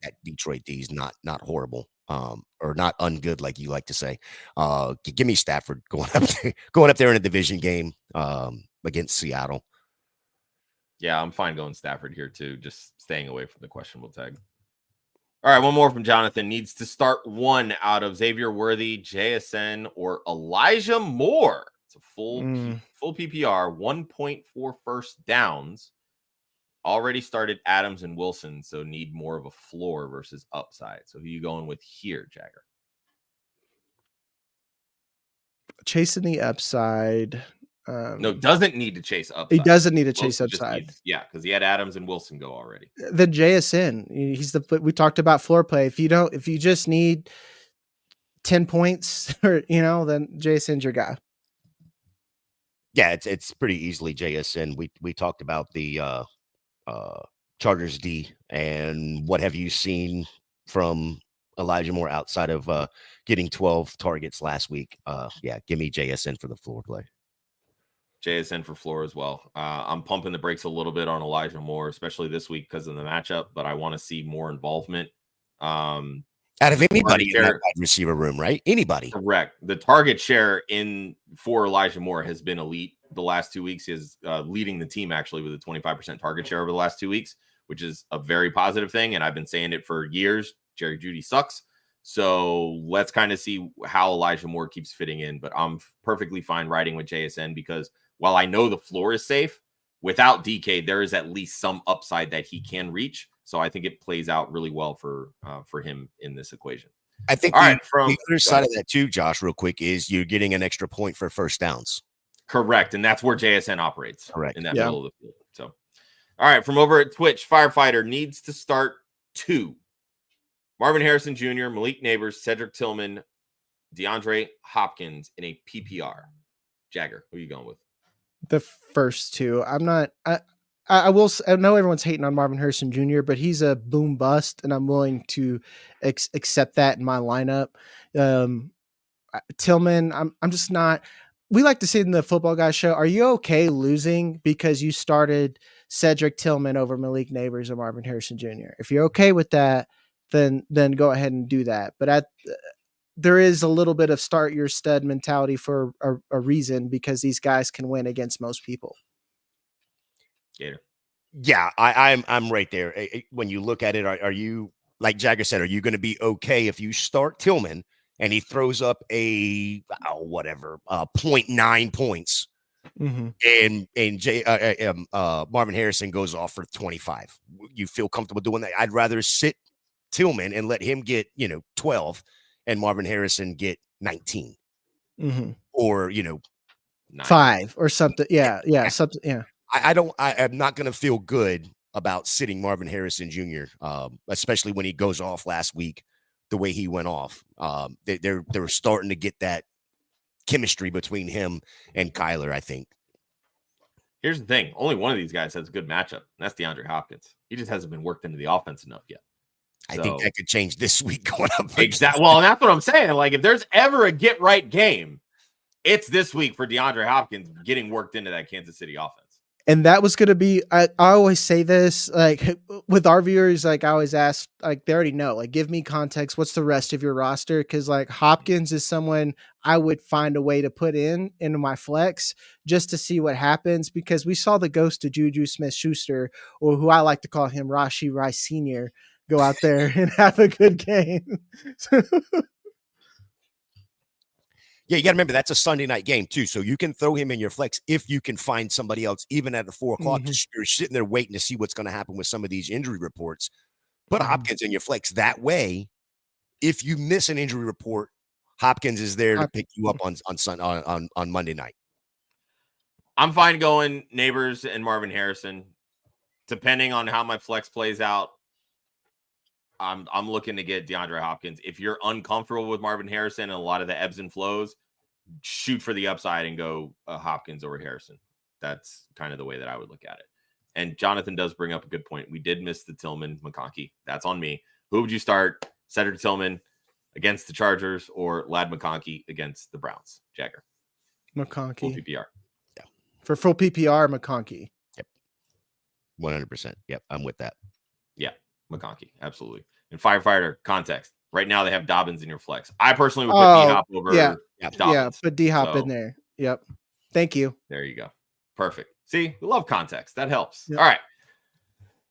That Detroit D is not horrible, or not ungood, like you like to say. Give me Stafford going up there in a division game against Seattle. Yeah, I'm fine going Stafford here too. Just staying away from the questionable tag. All right, one more from Jonathan. Needs to start one out of Xavier Worthy, JSN, or Elijah Moore. It's a full PPR, 1.4 first downs. Already started Adams and Wilson, so need more of a floor versus upside. So who are you going with here, Jagger? Chasing the upside. No, doesn't need to chase upside. He doesn't need to chase upside. Because he had Adams and Wilson go already. The JSN, we talked about floor play. If you just need 10 points, or then JSN's your guy. Yeah, it's pretty easily JSN. We talked about the Chargers D, and what have you seen from Elijah Moore outside of getting 12 targets last week? Yeah, give me JSN for the floor play. JSN for floor as well. I'm pumping the brakes a little bit on Elijah Moore, especially this week because of the matchup, but I want to see more involvement. Out of anybody in that wide receiver room, right? Anybody. Correct. The target share for Elijah Moore has been elite the last 2 weeks. He is leading the team actually with a 25% target share over the last 2 weeks, which is a very positive thing. And I've been saying it for years. Jerry Jeudy sucks. So let's kind of see how Elijah Moore keeps fitting in. But I'm perfectly fine riding with JSN because while I know the floor is safe, without DK, there is at least some upside that he can reach. So I think it plays out really well for him in this equation. I think the other side of that too, Josh, real quick, is you're getting an extra point for first downs. Correct. And that's where JSN operates. Correct. In that middle of the field. So, all right. From over at Twitch, Firefighter needs to start 2. Marvin Harrison Jr., Malik Neighbors, Cedric Tillman, DeAndre Hopkins in a PPR. Jagger, who are you going with? The first 2. I'm not. I know everyone's hating on Marvin Harrison Jr., but he's a boom bust, and I'm willing to accept that in my lineup. Tillman, I'm just not. We like to say in the Football Guys show, are you okay losing because you started Cedric Tillman over Malik Neighbors or Marvin Harrison Jr.? If you're okay with that, then go ahead and do that. But there is a little bit of start your stud mentality for a reason, because these guys can win against most people. Gator. Yeah, I'm right there. When you look at it, are you, like Jagger said, are you going to be okay if you start Tillman and he throws up a 0.9 points, and Marvin Harrison goes off for 25? You feel comfortable doing that? I'd rather sit Tillman and let him get 12, and Marvin Harrison get 19, or 5 or something. Yeah, something. Yeah. I'm not going to feel good about sitting Marvin Harrison Jr., especially when he goes off last week the way he went off. They're starting to get that chemistry between him and Kyler, I think. Here's the thing. Only one of these guys has a good matchup, and that's DeAndre Hopkins. He just hasn't been worked into the offense enough yet. I think that could change this week going up. Exactly. Well, that's what I'm saying. Like, if there's ever a get-right game, it's this week for DeAndre Hopkins getting worked into that Kansas City offense. And that was going to be, I always say this, like with our viewers, like I always ask, like they already know, like give me context. What's the rest of your roster? Cause like Hopkins is someone I would find a way to put into my flex just to see what happens, because we saw the ghost of Juju Smith-Schuster, or who I like to call him, Rashee Rice Sr., go out there and have a good game. Yeah, you got to remember that's a Sunday night game too, so you can throw him in your flex if you can find somebody else, even at 4 o'clock. You're sitting there waiting to see what's going to happen with some of these injury reports. Put Hopkins in your flex. That way, if you miss an injury report, Hopkins is there to pick you up on Monday night. I'm fine going Neighbors and Marvin Harrison, depending on how my flex plays out. I'm looking to get DeAndre Hopkins. If you're uncomfortable with Marvin Harrison and a lot of the ebbs and flows, shoot for the upside and go Hopkins over Harrison. That's kind of the way that I would look at it. And Jonathan does bring up a good point. We did miss the Tillman McConkey. That's on me. Who would you start? Cedric Tillman against the Chargers or Lad McConkey against the Browns? Jagger. McConkey. Full PPR. Yeah. For full PPR, McConkey. Yep. 100%. Yep. I'm with that. Yeah. McConkey. Absolutely. In firefighter context, right now they have Dobbins in your flex. I personally would put D-Hop over Dobbins. Yeah, put D-Hop in there. Yep. Thank you. There you go. Perfect. See, we love context. That helps. Yep. All right.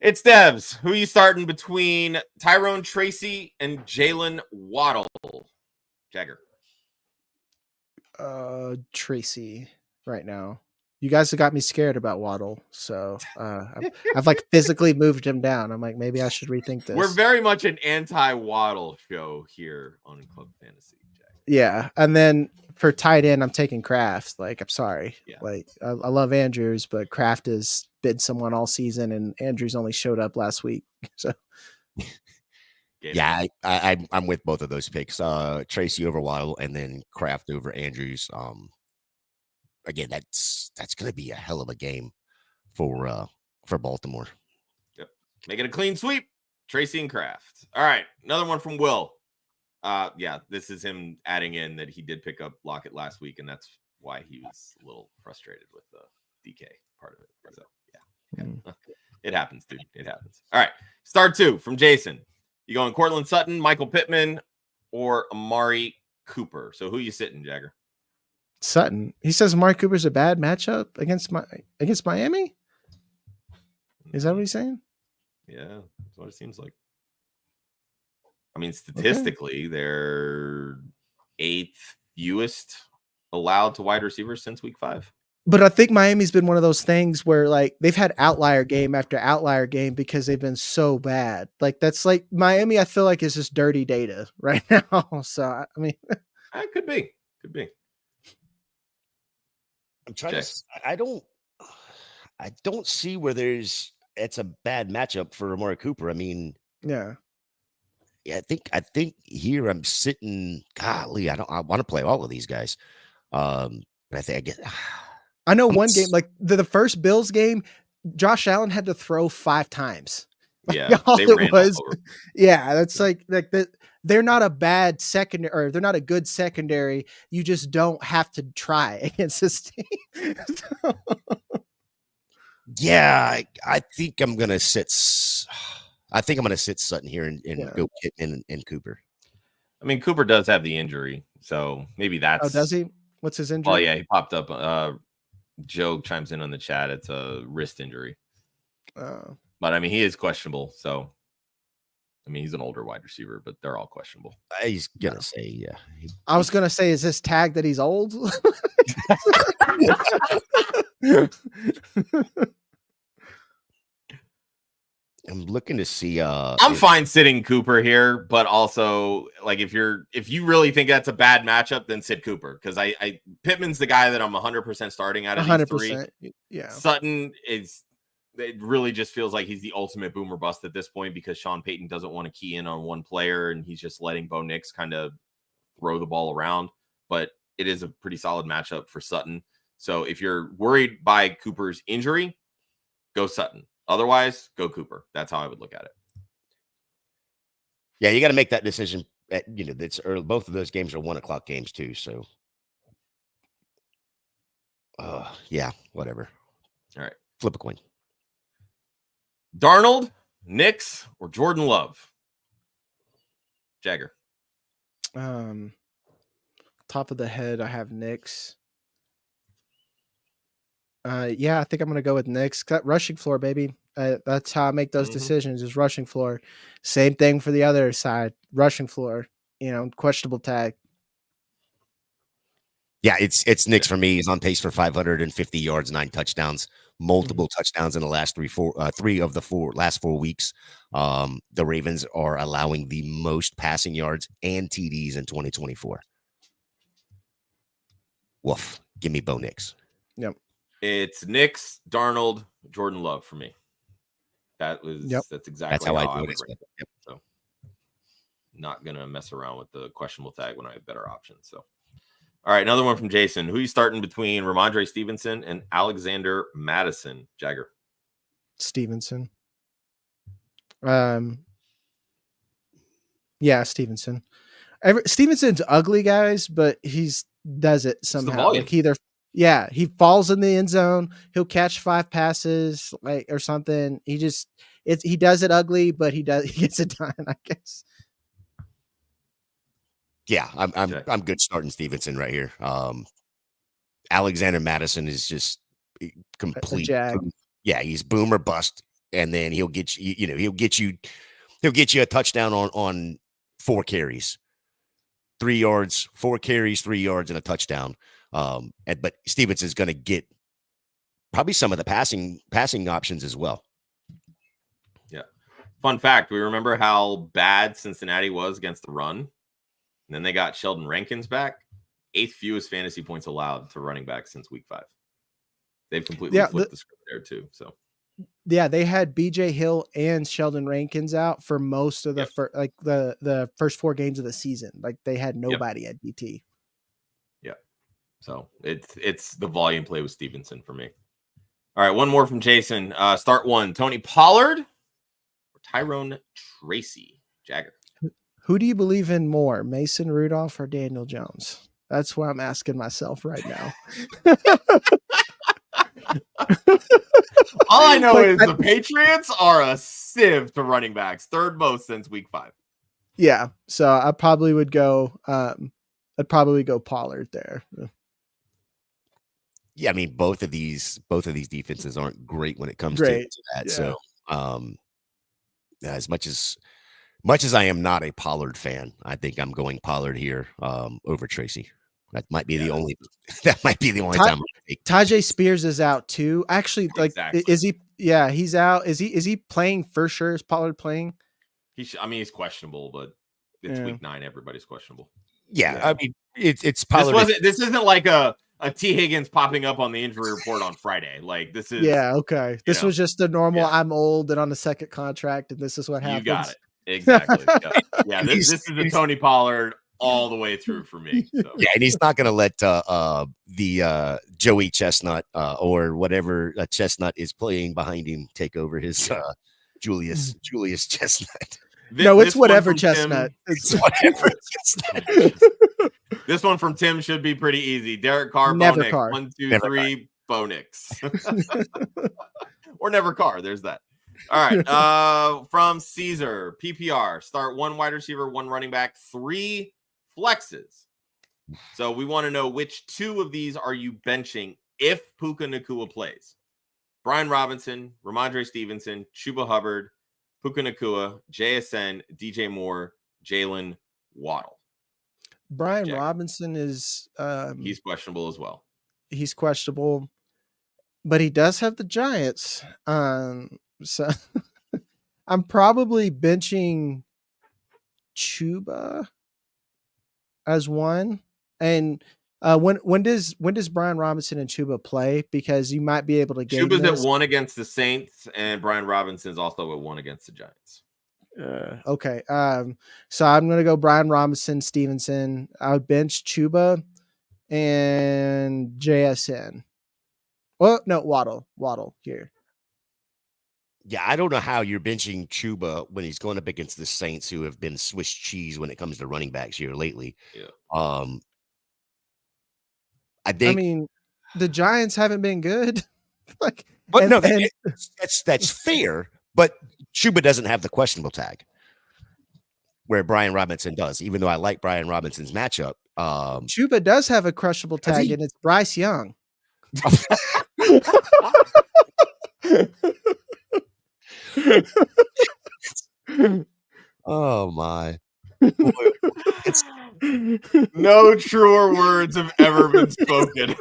It's Devs. Who are you starting between Tyrone Tracy and Jaylen Waddle? Jagger. Tracy right now. You guys have got me scared about Waddle, so I've like physically moved him down. I'm like, maybe I should rethink this. We're very much an anti-Waddle show here on Club Fantasy. Jagger. Yeah, and then for tight end, I'm taking Kraft. Like, I'm sorry. Yeah. Like, I love Andrews, but Kraft has been someone all season, and Andrews only showed up last week. So, yeah, I'm with both of those picks. Tracy over Waddle, and then Kraft over Andrews. Again, that's going to be a hell of a game for Baltimore. Yep, make it a clean sweep. Tracy and Kraft. All right, another one from Will. Yeah, this is him adding in that he did pick up Lockett last week, and that's why he was a little frustrated with the DK part of it. So, yeah. It happens, dude. It happens. All right, start 2 from Jason. You going Cortland Sutton, Michael Pittman, or Amari Cooper? So who you sitting, Jagger? Sutton. He says Amari Cooper's a bad matchup against Miami. Is that what he's saying? Yeah, that's what it seems like. I mean, statistically, they're 8th fewest allowed to wide receivers since week 5. But I think Miami's been one of those things where like they've had outlier game after outlier game because they've been so bad. Like that's like Miami, I feel like is just dirty data right now. So I mean, it could be. I'm trying to. I don't see where it's a bad matchup for Amari Cooper. I mean, yeah, I think here I'm sitting. Golly, I want to play all of these guys. But I think I know one game like the first Bills game, Josh Allen had to throw 5 times. Yeah, all they it ran was. all over. Yeah, that's like that. They're not a bad secondary, or they're not a good secondary. You just don't have to try against this team. Yeah, I think I'm gonna sit. I think I'm gonna sit Sutton here and go Pittman and Cooper. I mean, Cooper does have the injury, so maybe that's. Oh, does he? What's his injury? Oh yeah, he popped up. Joe chimes in on the chat. It's a wrist injury. But I mean, he is questionable. So, I mean, he's an older wide receiver, but they're all questionable. He's gonna say, yeah. I was gonna say, is this tag that he's old? I'm looking to see. I'm fine sitting Cooper here, but also like if you really think that's a bad matchup, then sit Cooper because I Pittman's the guy that I'm 100% starting out of 100%. These 3. Yeah, Sutton is. It really just feels like he's the ultimate boomer bust at this point because Sean Payton doesn't want to key in on one player and he's just letting Bo Nix kind of throw the ball around. But it is a pretty solid matchup for Sutton. So if you're worried by Cooper's injury, go Sutton. Otherwise, go Cooper. That's how I would look at it. Yeah, you got to make that decision. That's early. Both of those games are 1:00 games too. So, yeah, whatever. All right, flip a coin. Darnold, Nix, or Jordan Love? Jagger. Top of the head, I have Nix. Yeah, I think I'm going to go with Nix. Cut rushing floor, baby. That's how I make those decisions is rushing floor. Same thing for the other side. Rushing floor, questionable tag. Yeah, it's Nix for me. He's on pace for 550 yards, 9 touchdowns, multiple touchdowns in the last 3 of the last 4 weeks. The Ravens are allowing the most passing yards and TDs in 2024. Woof. Give me Bo Nix. Yep. It's Nix, Darnold, Jordan Love for me. That's exactly how I do it. Yep. So not going to mess around with the questionable tag when I have better options. So, all right, another one from Jason. Who are you starting between Ramondre Stevenson and Alexander Madison? Jagger. Stephenson. Yeah, Stephenson. Stevenson's ugly, guys, but does it somehow. Like he falls in the end zone, he'll catch 5 passes, like or something. He does it ugly, but he gets it done, I guess. Yeah, I'm good starting Stephenson right here. Alexander Madison is just complete. Yeah, he's boom or bust, and then he'll get you. He'll get you a touchdown on 4 carries, 3 yards, 4 carries, 3 yards, and a touchdown. But Stevenson's going to get probably some of the passing options as well. Yeah. Fun fact: we remember how bad Cincinnati was against the run. And then they got Sheldon Rankins back. 8th fewest fantasy points allowed to running back since week 5. They've completely flipped the script there too. So yeah, they had BJ Hill and Sheldon Rankins out for most of the the first 4 games of the season. Like they had nobody at DT. Yeah. So it's the volume play with Stephenson for me. All right, one more from Jason. Start 1. Tony Pollard or Tyrone Tracy? Jagger. Who do you believe in more, Mason Rudolph or Daniel Jones? That's what I'm asking myself right now. All I know is the Patriots are a sieve to running backs, 3rd most since week 5. Yeah, so I probably would go. I'd probably go Pollard there. Yeah, I mean both of these defenses aren't great when it comes to that. Yeah. So as much as I am not a Pollard fan, I think I'm going Pollard here over Tracy. That might be the only. That might be the only time. Tajay Spears is out too. Actually, is he? Yeah, he's out. Is he playing for sure? Is Pollard playing? He's questionable, but it's week 9. Everybody's questionable. Yeah, I mean it's Pollard. This isn't like a T. Higgins popping up on the injury report on Friday. Like this is. Yeah. Okay. This was just the normal. Yeah. I'm old and on the 2nd contract, and this is what happens. You got it. Exactly. Yeah. This is a Tony Pollard all the way through for me. So. Yeah, and he's not going to let the Joey Chestnut or whatever Chestnut is playing behind him take over his Julius Chestnut. It's whatever Chestnut. It's whatever Chestnut. This one from Tim should be pretty easy. Derek Carr, never Bo Carr. 1, 2, 3, Bo Nix. Or never Carr. There's that. All right. From Caesar, PPR. Start 1 wide receiver, 1 running back, 3 flexes. So we want to know which 2 of these are you benching if Puka Nacua plays. Brian Robinson, Ramondre Stevenson, Chuba Hubbard, Puka Nacua, JSN, DJ Moore, Jaylen Waddle. Brian Robinson is he's questionable as well. He's questionable, but he does have the Giants. So I'm probably benching Chuba as 1. And when does Brian Robinson and Chuba play? Because you might be able to get Chuba's at 1 against the Saints, and Brian Robinson's also at 1 against the Giants. Okay. So I'm gonna go Brian Robinson, Stevenson. I would bench Chuba and JSN. Well, no, Waddle here. Yeah, I don't know how you're benching Chuba when he's going up against the Saints, who have been Swiss cheese when it comes to running backs here lately. Yeah. I mean, the Giants haven't been good. That's fair. But Chuba doesn't have the questionable tag, where Brian Robinson does. Even though I like Brian Robinson's matchup, Chuba does have a questionable tag, and it's Bryce Young. Oh my! No truer words have ever been spoken.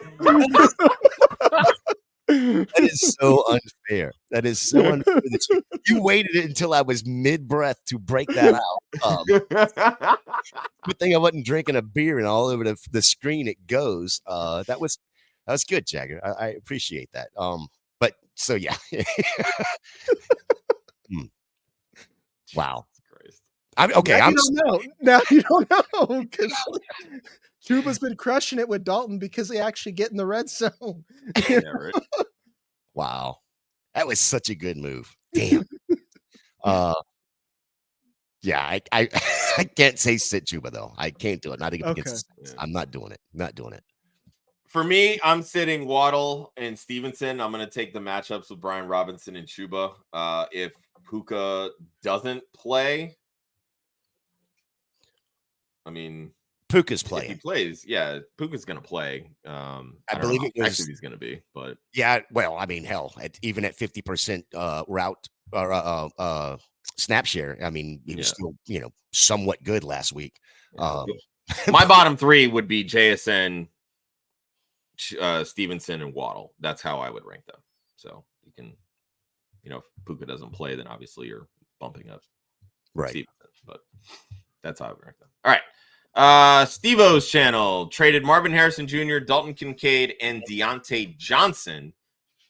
That is so unfair. That is so unfair. You waited until I was mid-breath to break that out. Good thing I wasn't drinking a beer and all over the screen it goes. That was good, Jagger. I appreciate that. But so yeah. Wow. Okay. Now you don't know. Now you don't know because Chuba's been crushing it with Dalton because they actually get in the red zone. Yeah, right. Wow. That was such a good move. Damn. Yeah, I I can't say sit Chuba though. I can't do it. Not against the Saints. I'm not doing it. Not doing it. For me, I'm sitting Waddle and Stephenson. I'm going to take the matchups with Brian Robinson and Chuba. If Puka doesn't play, I mean, Puka's playing. If he plays, yeah, Puka's going to play. I believe it was actually he's going to be, but yeah. Well, I mean, hell, even at 50% route or snap share, I mean, he was still somewhat good last week. My bottom three would be JSN, Stephenson, and Waddle. That's how I would rank them. So you can, if Puka doesn't play, then obviously you're bumping up right. Stephenson, but that's how I would rank them. All right. Steve-O's channel traded Marvin Harrison Jr., Dalton Kincaid, and Deontay Johnson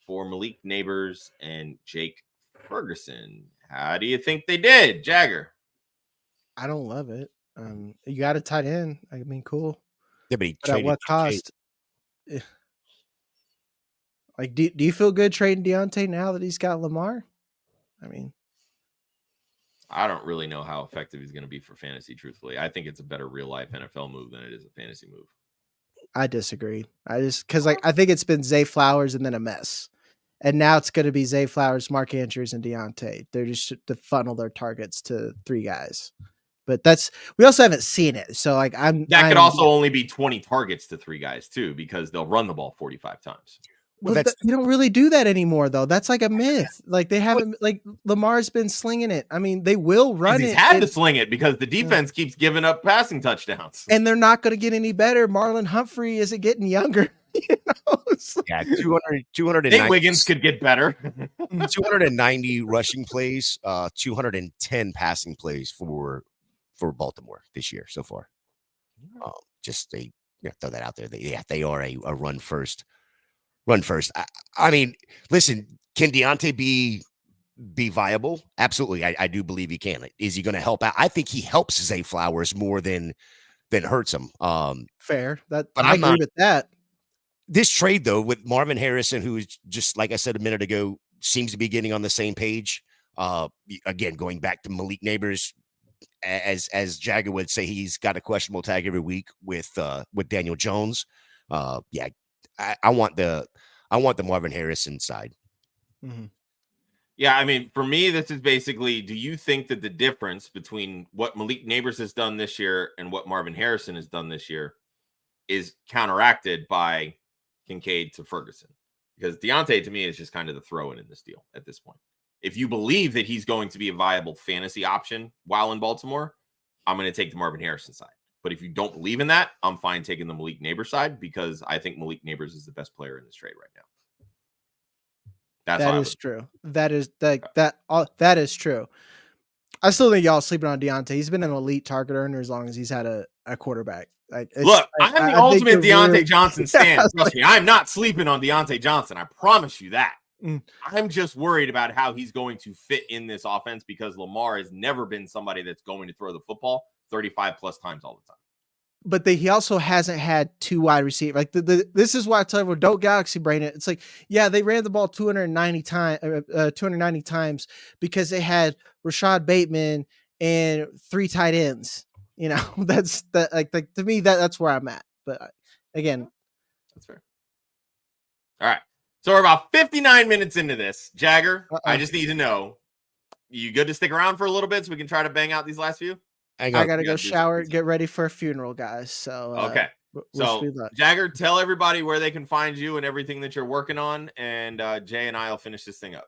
for Malik Neighbors and Jake Ferguson. How do you think they did, Jagger? I don't love it. You got a tight end. I mean, cool. Yeah, but at what cost? Like, do you feel good trading Deontay now that he's got Lamar? I mean, I don't really know how effective he's going to be for fantasy, truthfully. I think it's a better real-life NFL move than it is a fantasy move. I disagree. Because I think it's been Zay Flowers and then a mess. And now it's going to be Zay Flowers, Mark Andrews, and Deontay. They're just to funnel their targets to three guys. But we also haven't seen it. So that could also only be 20 targets to three guys too, because they'll run the ball 45 times. Well, you don't really do that anymore, though. That's like a myth. Like they haven't, like Lamar's been slinging it. I mean, they will run it. He's had to sling it because the defense keeps giving up passing touchdowns, and they're not going to get any better. Marlon Humphrey isn't getting younger. Yeah, 290. Nate Wiggins could get better. 290 rushing plays, 210 passing plays for Baltimore this year so far. Just throw that out there. They are a run first. I mean, listen, can Deontay be viable? Absolutely. I do believe he can. Is he going to help out? I think he helps Zay Flowers more than hurts him. Fair. But I agree with that. This trade, though, with Marvin Harrison, who is just, like I said a minute ago, seems to be getting on the same page. Again, going back to Malik Neighbors, as Jagger would say, he's got a questionable tag every week with Daniel Jones. I want the Marvin Harrison side. Mm-hmm. Yeah, I mean, for me, this is basically, do you think that the difference between what Malik Neighbors has done this year and what Marvin Harrison has done this year is counteracted by Kincaid to Ferguson? Because Deontay, to me, is just kind of the throw-in this deal at this point. If you believe that he's going to be a viable fantasy option while in Baltimore, I'm going to take the Marvin Harrison side. But if you don't believe in that, I'm fine taking the Malik Neighbors side because I think Malik Neighbors is the best player in this trade right now. That is true. That is true. I still think y'all sleeping on Deontay. He's been an elite target earner as long as he's had a quarterback. Look, I'm the ultimate Deontay Johnson stan. Trust me, I'm not sleeping on Deontay Johnson. I promise you that. I'm just worried about how he's going to fit in this offense because Lamar has never been somebody that's going to throw the football 35 plus times all the time. But he also hasn't had two wide receivers. Like this is why I tell everyone, don't galaxy brain it. It's like, yeah, they ran the ball 290 times because they had Rashad Bateman and three tight ends. That's to me that's where I'm at. But again, that's fair. All right. So we're about 59 minutes into this. Jagger, I just need to know, you good to stick around for a little bit so we can try to bang out these last few? I got to go shower, get ready for a funeral, guys. So okay. So Jagger, tell everybody where they can find you and everything that you're working on. And Jay and I will finish this thing up.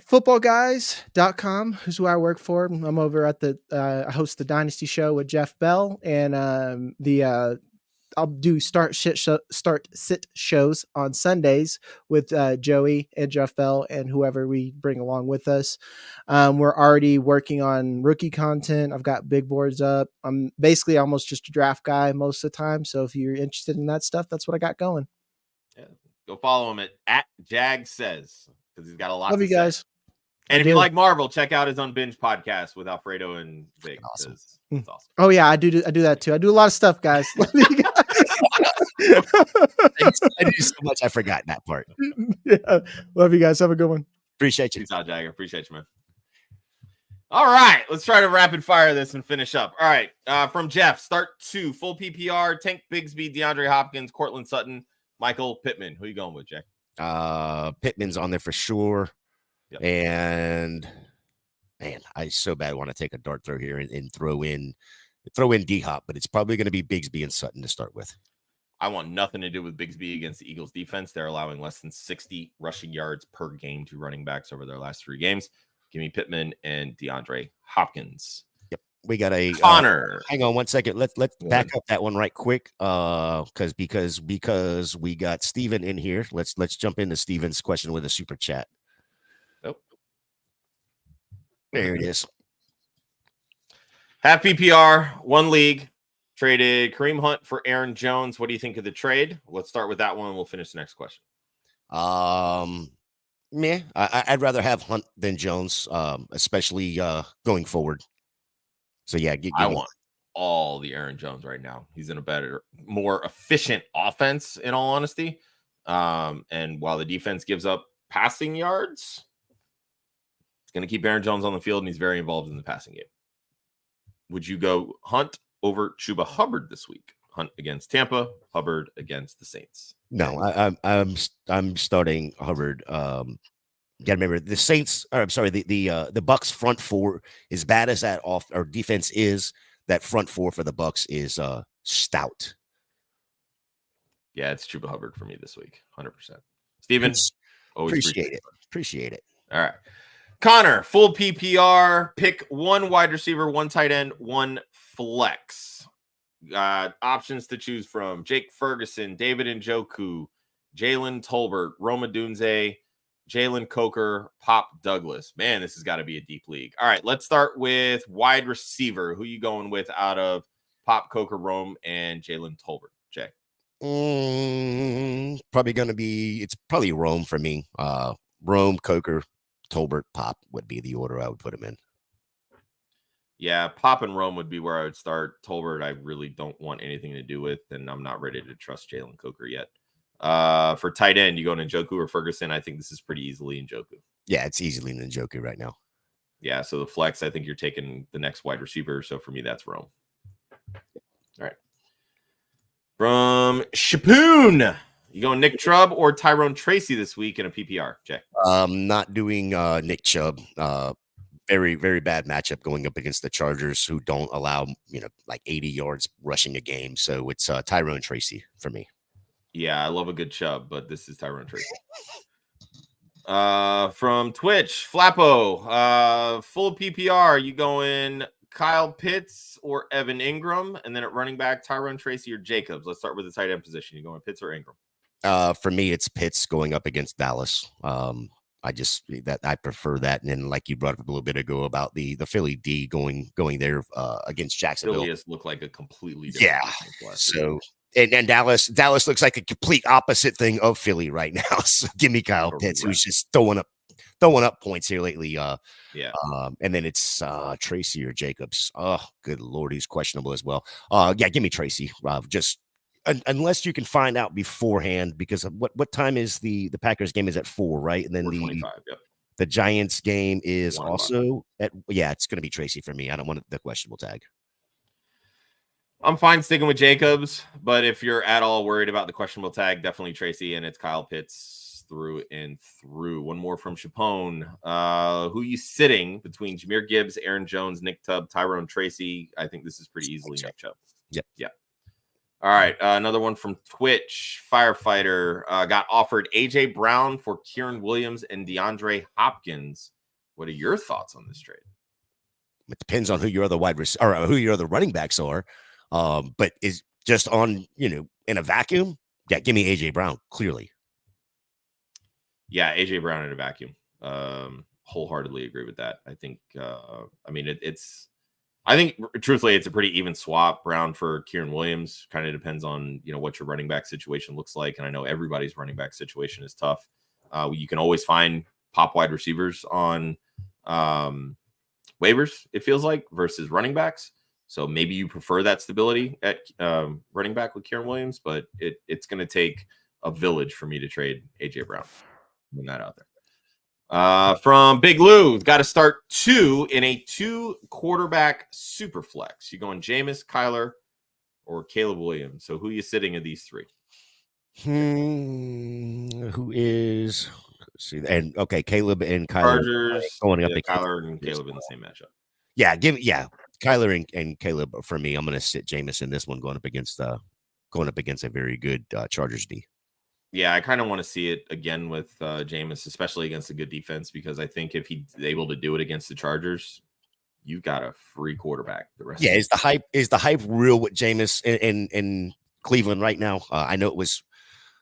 Footballguys.com is who I work for. I'm over at I host the Dynasty Show with Jeff Bell and I'll do start sit shows on Sundays with Joey and Jeff Bell and whoever we bring along with us. We're already working on rookie content. I've got big boards up. I'm basically almost just a draft guy most of the time. So if you're interested in that stuff, that's what I got going. Yeah. Go follow him at Jag Says because he's got a lot. Love you guys. And if you like Marvel, check out his Unbinged podcast with Alfredo and Vic. Awesome. It's awesome. Oh yeah, I do that too. I do a lot of stuff, guys. I do so much. I forgot that part. Yeah. Love you guys. Have a good one. Appreciate you. Peace out, Jagger. Appreciate you, man. All right, let's try to rapid fire this and finish up. All right, from Jeff, start 2, full PPR, Tank Bigsby, DeAndre Hopkins, Cortland Sutton, Michael Pittman. Who you going with, Jack? Pittman's on there for sure. Yep. And man, I so bad want to take a dart throw here and throw in D-Hop, but it's probably going to be Bigsby and Sutton to start with. I want nothing to do with Bigsby against the Eagles defense. They're allowing less than 60 rushing yards per game to running backs over their last 3 games. Give me Pittman and DeAndre Hopkins. Yep. We got a Connor. Hang on one second. Let's back up that one right quick. Because we got Steven in here. Let's jump into Steven's question with a super chat. Nope. There it is. Half PPR, 1 league. Traded Kareem Hunt for Aaron Jones. What do you think of the trade? Let's start with that one. We'll finish the next question. I'd rather have Hunt than Jones, especially going forward. So yeah, I want all the Aaron Jones right now. He's in a better, more efficient offense, in all honesty. And while the defense gives up passing yards, it's going to keep Aaron Jones on the field, and he's very involved in the passing game. Would you go Hunt over Chuba Hubbard this week? Hunt against Tampa, Hubbard against the Saints. No, I'm starting Hubbard. Gotta remember the Saints. Or I'm sorry, the Bucks front 4, as bad as that off or defense is, that front 4 for the Bucks is stout. Yeah, it's Chuba Hubbard for me this week, 100%. Steven, always appreciate it. All right, Connor, full PPR, pick 1 wide receiver, 1 tight end, 1 flex. Options to choose from: Jake Ferguson, David Njoku, Jalen Tolbert, Roma Dunze, Jalen Coker, Pop Douglas. Man, this has got to be a deep league. All right, let's start with wide receiver. Who you going with out of Pop, Coker, Rome, and Jalen Tolbert? Jay? It's probably Rome for me. Rome, Coker, Tolbert, Pop would be the order I would put him in. Yeah, Pop and Rome would be where I would start. Tolbert, I really don't want anything to do with, and I'm not ready to trust Jalen Coker yet. For tight end, you go to Njoku or Ferguson. I think this is pretty easily Njoku. Yeah, it's easily Njoku right now. Yeah, so the flex, I think you're taking the next wide receiver. So for me, that's Rome. All right. From Shapoon, you going Nick Chubb or Tyrone Tracy this week in a PPR, Jay? Not doing Nick Chubb. Very, very bad matchup going up against the Chargers, who don't allow, like 80 yards rushing a game. So it's Tyrone Tracy for me. Yeah, I love a good Chubb, but this is Tyrone Tracy. From Twitch, Flappo, full PPR. You going Kyle Pitts or Evan Ingram? And then at running back, Tyrone Tracy or Jacobs? Let's start with the tight end position. You going Pitts or Ingram? For me, it's Pitts going up against Dallas. I prefer that. And then, like you brought up a little bit ago about the Philly D going there against Jacksonville. Philly has looked like a completely different So and Dallas looks like a complete opposite thing of Philly right now. So give me Kyle Pitts, who's just throwing up points here lately. And then it's Tracy or Jacobs. Oh, good Lord, he's questionable as well. Give me Tracy. Just unless you can find out beforehand, because what time is the Packers game is at 4, right? And then the Giants game is also at it's going to be Tracy for me. I don't want the questionable tag. I'm fine sticking with Jacobs, but if you're at all worried about the questionable tag, definitely Tracy, and it's Kyle Pitts through and through. One more from Chapone. Who you sitting between Jahmyr Gibbs, Aaron Jones, Nick Chubb, Tyrone Tracy? I think this is pretty easily Nick Chubb. Yep. Yeah. All right. Another one from Twitch. Firefighter got offered AJ Brown for Kieran Williams and DeAndre Hopkins. What are your thoughts on this trade? It depends on who your other who your other running backs are. But is just on, in a vacuum. Yeah. Give me AJ Brown. Clearly. Yeah. AJ Brown in a vacuum. Wholeheartedly agree with that. I think, I think truthfully, it's a pretty even swap. Brown for Kieran Williams. Kind of depends on, what your running back situation looks like. And I know everybody's running back situation is tough. You can always find pop wide receivers on waivers, it feels like, versus running backs. So maybe you prefer that stability at running back with Kieran Williams, but it's going to take a village for me to trade A.J. Brown. Putting that out there. From Big Lou, got to start 2 in a 2-quarterback super flex. You going Jameis, Kyler, or Caleb Williams? So who are you sitting of these 3? Who is? Let's see, and okay, Caleb and Kyler Chargers going up. Kyler and Caleb in the same matchup. Yeah, Kyler and Caleb for me. I'm going to sit Jameis in this one, going up against a very good Chargers D. Yeah, I kind of want to see it again with Jameis, especially against a good defense, because I think if he's able to do it against the Chargers, you've got a free quarterback. The rest. Yeah, is the hype real with Jameis in Cleveland right now? I know it was,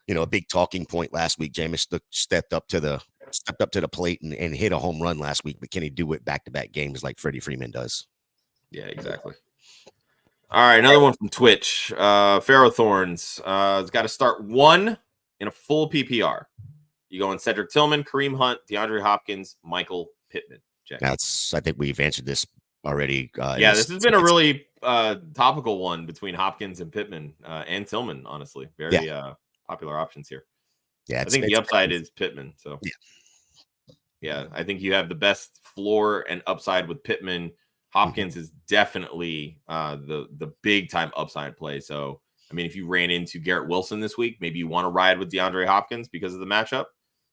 a big talking point last week. Jameis stepped up to the plate and hit a home run last week, but can he do it back-to-back games like Freddie Freeman does? Yeah, exactly. All right, another one from Twitch. Pharaoh Thorns has got to start 1 in a full PPR. You go in Cedric Tillman, Kareem Hunt, DeAndre Hopkins, Michael Pittman. Jack. I think we've answered this already. This has been a really topical one between Hopkins and Pittman and Tillman, honestly. Very popular options here. Yeah, I think the upside is Pittman. So yeah, I think you have the best floor and upside with Pittman. Hopkins is definitely the big time upside play. So I mean, if you ran into Garrett Wilson this week, maybe you want to ride with DeAndre Hopkins because of the matchup.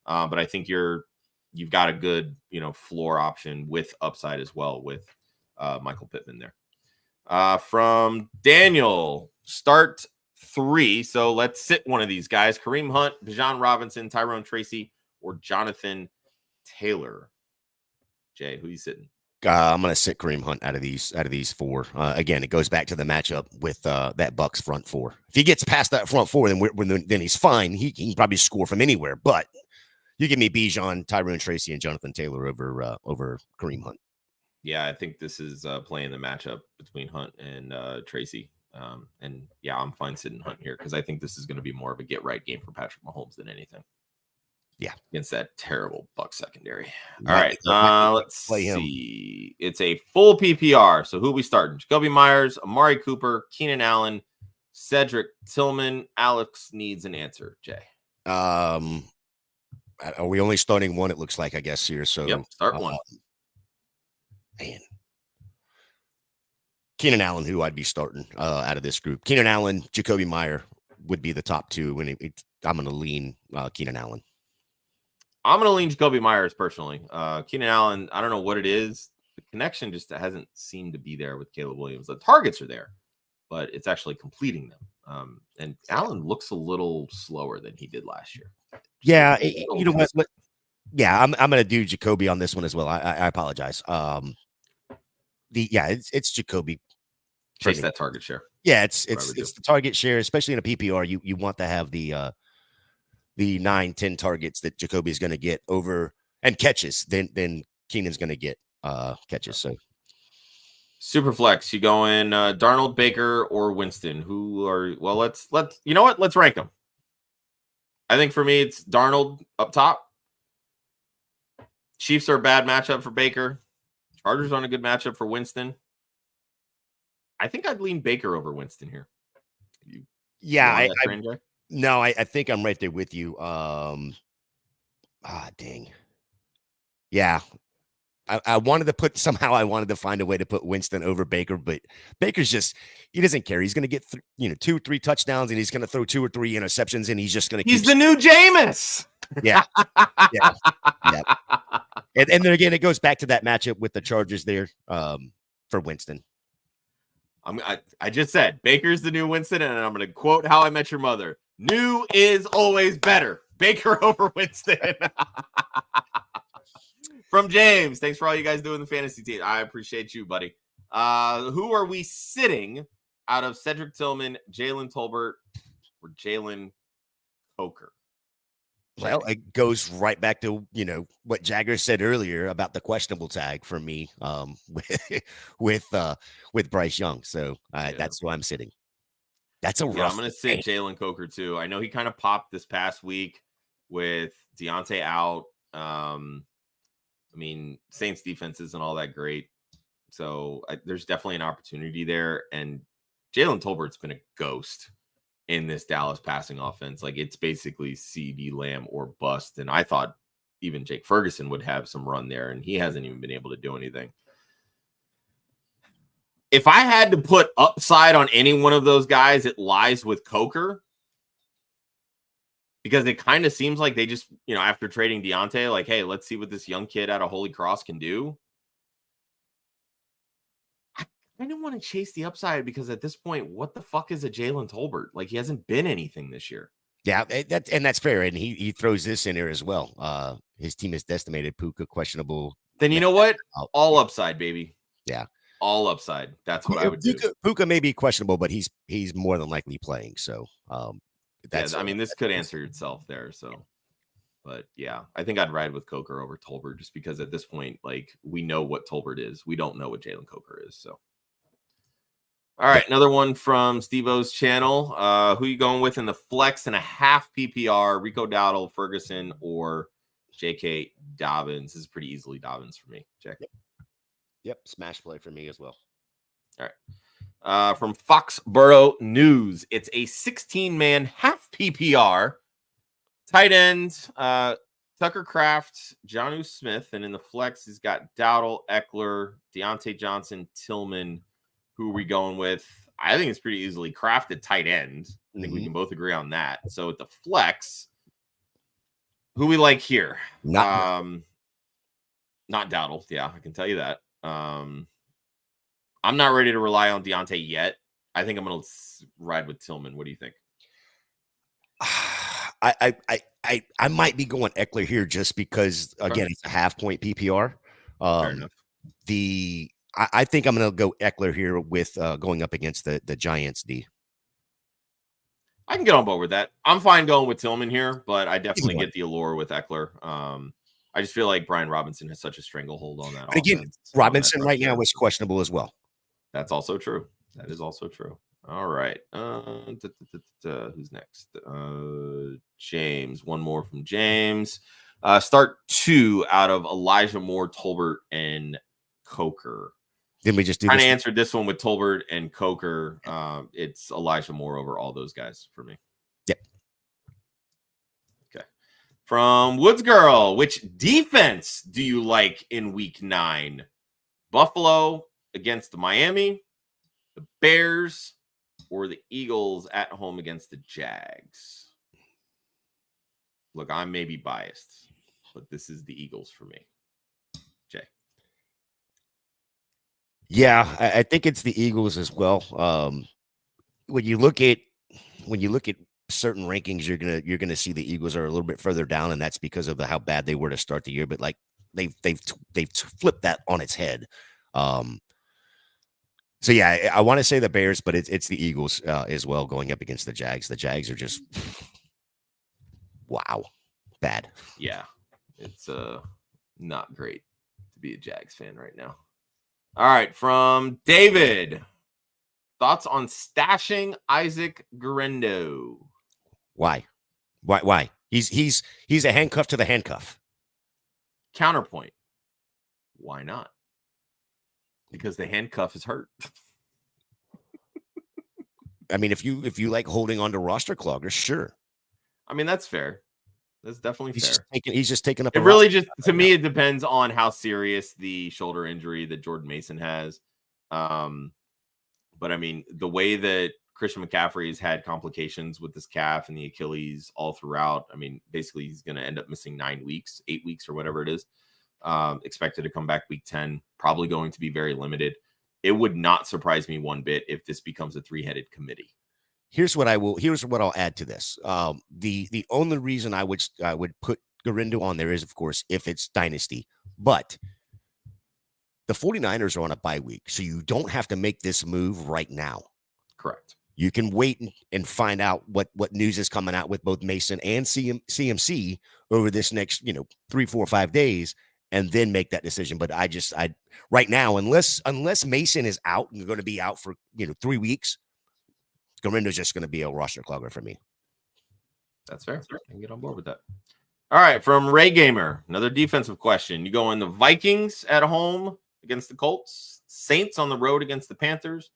But I think you've got a good floor option with upside as well with Michael Pittman there. From Daniel, start 3. So let's sit one of these guys: Kareem Hunt, Bijan Robinson, Tyrone Tracy, or Jonathan Taylor. Jay, who you sitting? I'm going to sit Kareem Hunt out of these 4. Again, it goes back to the matchup with that Bucks front 4. If he gets past that front 4, then he's fine. He can probably score from anywhere. But you give me Bijan, Tyrone Tracy, and Jonathan Taylor over Kareem Hunt. Yeah, I think this is playing the matchup between Hunt and Tracy. And yeah, I'm fine sitting Hunt here because I think this is going to be more of a get-right game for Patrick Mahomes than anything. Yeah, against that terrible Bucs secondary. All right, let's see. It's a full PPR. So who are we starting? Jacoby Myers, Amari Cooper, Keenan Allen, Cedric Tillman. Alex needs an answer. Jay. Are we only starting 1? It looks like, I guess, here. So yep, start 1. Man. Keenan Allen, who I'd be starting out of this group. Keenan Allen, Jacoby Meyer would be the top 2. I'm going to lean Keenan Allen. I'm going to lean Jacoby Myers personally. Keenan Allen, I don't know what it is. The connection just hasn't seemed to be there with Caleb Williams. The targets are there, but it's actually completing them. And Allen looks a little slower than he did last year. Yeah, you know what? Yeah, I'm going to do Jacoby on this one as well. I apologize. It's Jacoby. Chase that target share. Yeah, it's the target share, especially in a PPR. You want to have the 9-10 targets that Jacoby is going to get over and catches. Then Keenan's going to get catches. So super flex. You going Darnold, Baker, or Winston? Let's you know what? Let's rank them. I think for me it's Darnold up top. Chiefs are a bad matchup for Baker. Chargers on a good matchup for Winston. I think I'd lean Baker over Winston here. I think I'm right there with you. Dang. Yeah. I wanted to find a way to put Winston over Baker, but Baker's he doesn't care. He's going to get 2-3 touchdowns, and he's going to throw 2 or 3 interceptions, and he's just going to. He's the new Jameis. Yeah. And then again, it goes back to that matchup with the Chargers there for Winston. I just said Baker's the new Winston, and I'm going to quote How I Met Your Mother. New is always better. Baker over Winston. From James, thanks for all you guys doing the fantasy team. I appreciate you, buddy. Who are we sitting out of Cedric Tillman, Jalen Tolbert, or Jalen Coker? Well, it goes right back to what Jagger said earlier about the questionable tag for me with Bryce Young. So that's who I'm sitting. That's a rough. I'm going to sit Jalen Coker too. I know he kind of popped this past week with Deontay out. I mean, Saints defense isn't all that great. So there's definitely an opportunity there. And Jalen Tolbert's been a ghost in this Dallas passing offense. Like, it's basically CD Lamb or bust. And I thought even Jake Ferguson would have some run there, and he hasn't even been able to do anything. If I had to put upside on any one of those guys, it lies with Coker. Because it kind of seems like they just, after trading Deontay, like, hey, let's see what this young kid out of Holy Cross can do. I don't want to chase the upside because at this point, what the fuck is a Jalen Tolbert? Like, he hasn't been anything this year. Yeah, that's fair. And he throws this in there as well. His team is decimated. Puka questionable. Then you know what? All upside, baby. Yeah. All upside. That's what I would do. Puka may be questionable, but he's more than likely playing. So, this could answer itself there. So, but yeah, I think I'd ride with Coker over Tolbert just because at this point, like, we know what Tolbert is. We don't know what Jalen Coker is. So, all right, another one from Steve-O's channel. Who you going with in the flex and a half PPR? Rico Dowdle, Ferguson, or J.K. Dobbins? This is pretty easily Dobbins for me. Check. Yep, smash play for me as well. All right. From Foxborough News, it's a 16-man half PPR. Tight end, Tucker Kraft, Jonnu Smith, and in the flex, he's got Dowdle, Eckler, Deontay Johnson, Tillman. Who are we going with? I think it's pretty easily Kraft at tight end. I think we can both agree on that. So at the flex, who we like here? Not Dowdle. Yeah, I can tell you that. I'm not ready to rely on Deontay yet. I think I'm going to ride with Tillman. What do you think? I might be going Eckler here just because, again, it's a half-point PPR. Fair enough. I think I'm going to go Eckler here with going up against the Giants D. I can get on board with that. I'm fine going with Tillman here, but I definitely get the allure with Eckler. I just feel like Brian Robinson has such a stranglehold on that. But again, Robinson right now is questionable as well. That's also true. That is also true. All right. Who's next? James. One more from James. Start 2 out of Elijah Moore, Tolbert, and Coker. Didn't we just do kind of answered this one with Tolbert and Coker? It's Elijah Moore over all those guys for me. Yep. Okay. From Woods Girl, which defense do you like in week 9? Buffalo against Miami, the Bears, or the Eagles at home against the Jags? Look, I may be biased, but this is the Eagles for me. Jay. Yeah, I think it's the Eagles as well. When you look at certain rankings, you're gonna see the Eagles are a little bit further down, and that's because of how bad they were to start the year. But like they've flipped that on its head. So yeah, I want to say the Bears, but it's the Eagles as well going up against the Jags. The Jags are just wow, bad. Yeah, it's not great to be a Jags fan right now. All right, from David, thoughts on stashing Isaac Guerendo? Why? He's a handcuff to the handcuff. Counterpoint. Why not? Because the handcuff is hurt. I mean, if you like holding on to roster cloggers, sure. I mean, that's fair. That's definitely fair. He's just taking up. It really just, to me, it depends on how serious the shoulder injury that Jordan Mason has. But I mean, the way that Christian McCaffrey has had complications with this calf and the Achilles all throughout, I mean, basically he's going to end up missing 9 weeks, 8 weeks, or whatever it is. Expected to come back week 10, probably going to be very limited. It would not surprise me one bit if this becomes a 3-headed committee. Here's what I'll add to this. The only reason I would put Guerendo on there is, of course, if it's dynasty, but the 49ers are on a bye week, so you don't have to make this move right now. Correct. You can wait and find out what news is coming out with both Mason and CMC over this next 3, 4, 5 days, and then make that decision. But I right now, unless Mason is out and going to be out for 3 weeks, Guerendo's just going to be a roster clogger for me. That's fair. I can get on board with that. All right, from Ray Gamer, another defensive question. You go in the Vikings at home against the Colts, Saints on the road against the Panthers,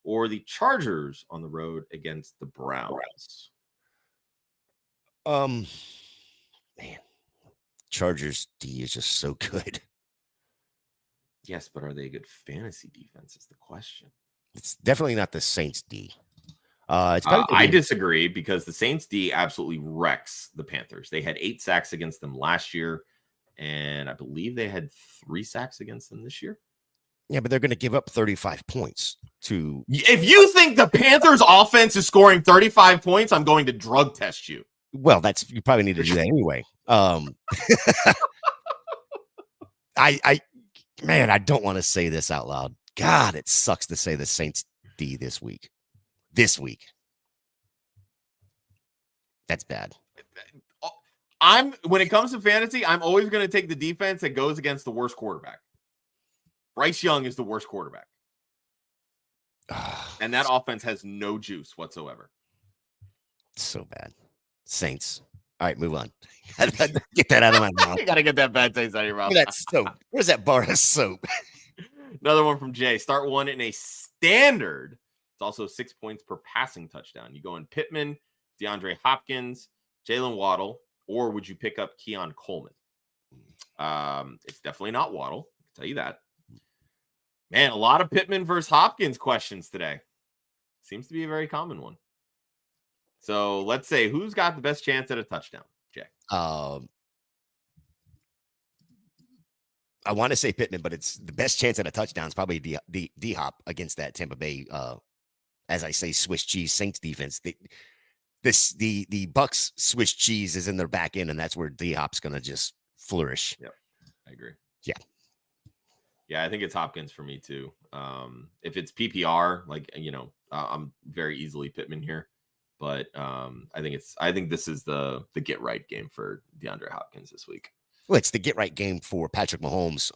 or the Chargers on the road against the Browns? Man, Chargers D is just so good. Yes, but are they a good fantasy defense is the question. It's definitely not the Saints D. I disagree because the Saints D absolutely wrecks the Panthers. They had 8 sacks against them last year, and I believe they had 3 sacks against them this year. Yeah, but they're going to give up 35 points to. If you think the Panthers offense is scoring 35 points, I'm going to drug test you. Well, you probably need to do that anyway. I don't want to say this out loud. God, it sucks to say the Saints D this week. That's bad. When it comes to fantasy, I'm always going to take the defense that goes against the worst quarterback. Bryce Young is the worst quarterback. And that offense has no juice whatsoever. So bad. Saints. All right, move on. Get that out of my mouth. You got to get that bad taste out of your mouth. That soap. Where's that bar of soap? Another one from Jay. Start one in a standard. It's also 6 points per passing touchdown. You go in Pittman, DeAndre Hopkins, Jaylen Waddle, or would you pick up Keon Coleman? It's definitely not Waddle. I can tell you that. Man, a lot of Pittman versus Hopkins questions today. Seems to be a very common one. So let's say who's got the best chance at a touchdown, Jay? I want to say Pittman, but it's the best chance at a touchdown is probably D-Hop against that Tampa Bay, as I say, Swiss cheese Saints defense. The Bucks Swiss cheese is in their back end, and that's where D-Hop's going to just flourish. Yep, I agree. Yeah, I think it's Hopkins for me too. If it's PPR, I'm very easily Pittman here, but I think this is the get right game for DeAndre Hopkins this week. Well, it's the get right game for Patrick Mahomes,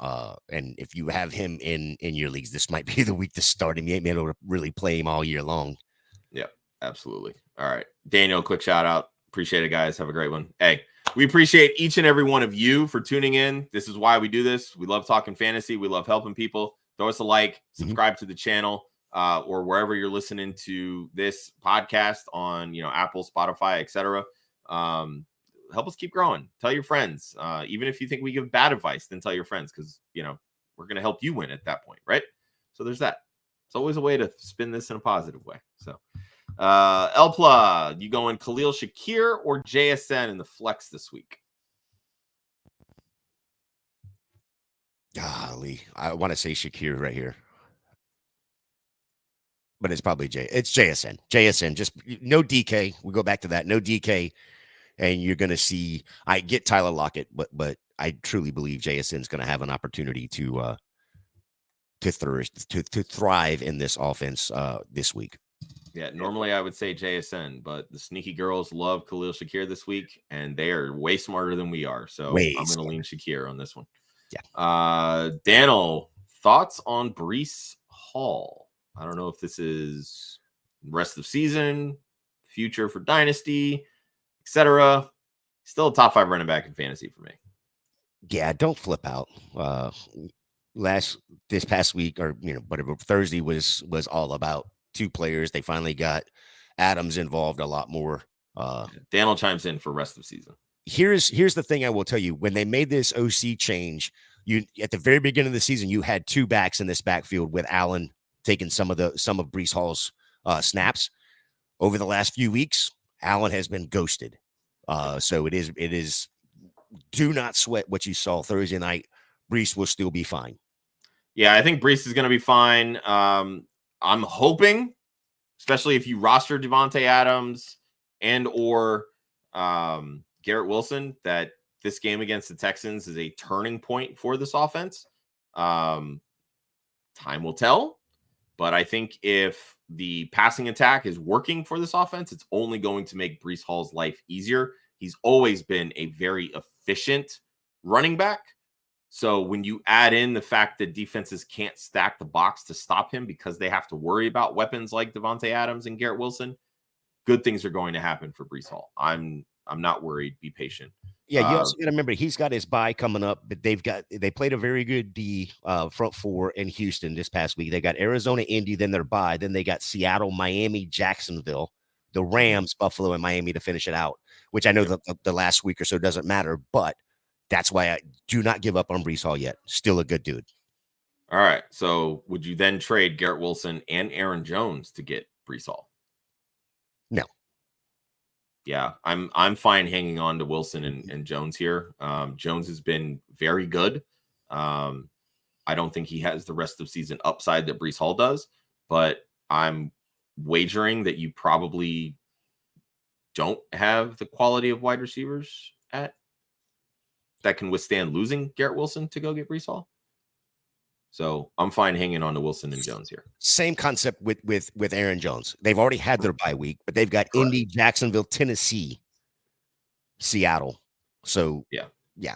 and if you have him in your leagues, this might be the week to start him. You ain't been able to really play him all year long. Yep, absolutely. All right, Daniel, quick shout out. Appreciate it, guys. Have a great one. Hey, we appreciate each and every one of you for tuning in. This is why we do this. We love talking fantasy. We love helping people. Throw us a like, subscribe to the channel, or wherever you're listening to this podcast on, Apple, Spotify, etc. Help us keep growing. Tell your friends. Even if you think we give bad advice, then tell your friends because, we're going to help you win at that point, right? So there's that. It's always a way to spin this in a positive way. So Elpla, you going Khalil Shakir or JSN in the flex this week? Golly, I want to say Shakir right here, but it's probably It's JSN. JSN, just no DK. We go back to that. No DK, and you're going to see. I get Tyler Lockett, but I truly believe JSN is going to have an opportunity to thrive in this offense this week. Yeah, normally I would say JSN, but the sneaky girls love Khalil Shakir this week, and they are way smarter than we are. So I'm going to lean Shakir on this one. Yeah. Daniel, thoughts on Breece Hall? I don't know if this is rest of season, future for Dynasty, etc. Still a top 5 running back in fantasy for me. Yeah, don't flip out. This past week, or whatever, Thursday was all about 2 players. They finally got Adams involved a lot more. Daniel chimes in for rest of season. Here's the thing I will tell you. When they made this OC change, at the very beginning of the season, you had 2 backs in this backfield with Allen taking some of Breece Hall's snaps. Over the last few weeks, Allen has been ghosted. So it is do not sweat what you saw Thursday night. Breece will still be fine. Yeah, I think Breece is going to be fine. I'm hoping, especially if you roster Devontae Adams and or Garrett Wilson, that this game against the Texans is a turning point for this offense. Time will tell, but I think if the passing attack is working for this offense, it's only going to make Breece Hall's life easier. He's always been a very efficient running back. So when you add in the fact that defenses can't stack the box to stop him because they have to worry about weapons like Devontae Adams and Garrett Wilson, good things are going to happen for Breece Hall. I'm not worried. Be patient. Yeah, you also got to remember he's got his bye coming up, but they played a very good D front four in Houston this past week. They got Arizona, Indy, then their bye. Then they got Seattle, Miami, Jacksonville, the Rams, Buffalo, and Miami to finish it out, which I know the last week or so doesn't matter, but that's why I do not give up on Breece Hall yet. Still a good dude. All right. So would you then trade Garrett Wilson and Aaron Jones to get Breece Hall? No. Yeah, I'm fine hanging on to Wilson and Jones here. Jones has been very good. I don't think he has the rest of season upside that Breece Hall does, but I'm wagering that you probably don't have the quality of wide receivers that can withstand losing Garrett Wilson to go get Breece Hall. So I'm fine hanging on to Wilson and Jones here. Same concept with Aaron Jones. They've already had their bye week, but they've got Indy, Jacksonville, Tennessee, Seattle. So yeah,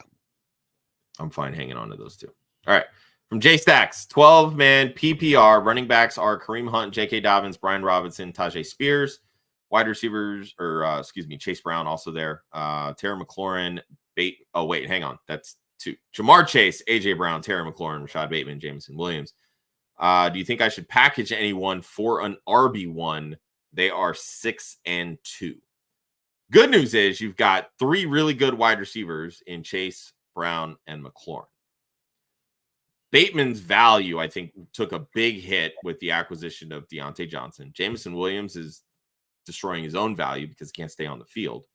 I'm fine hanging on to those two. All right. From J Stacks, 12-man PPR. Running backs are Kareem Hunt, J.K. Dobbins, Brian Robinson, Tajay Spears. Wide receivers, Chase Brown also there. Terry McLaurin, hang on. That's two. Jamar Chase, A.J. Brown, Terry McLaurin, Rashad Bateman, Jameson Williams. Do you think I should package anyone for an RB1? They are 6 and 2. Good news is you've got 3 really good wide receivers in Chase, Brown, and McLaurin. Bateman's value, I think, took a big hit with the acquisition of Deontay Johnson. Jameson Williams is destroying his own value because he can't stay on the field.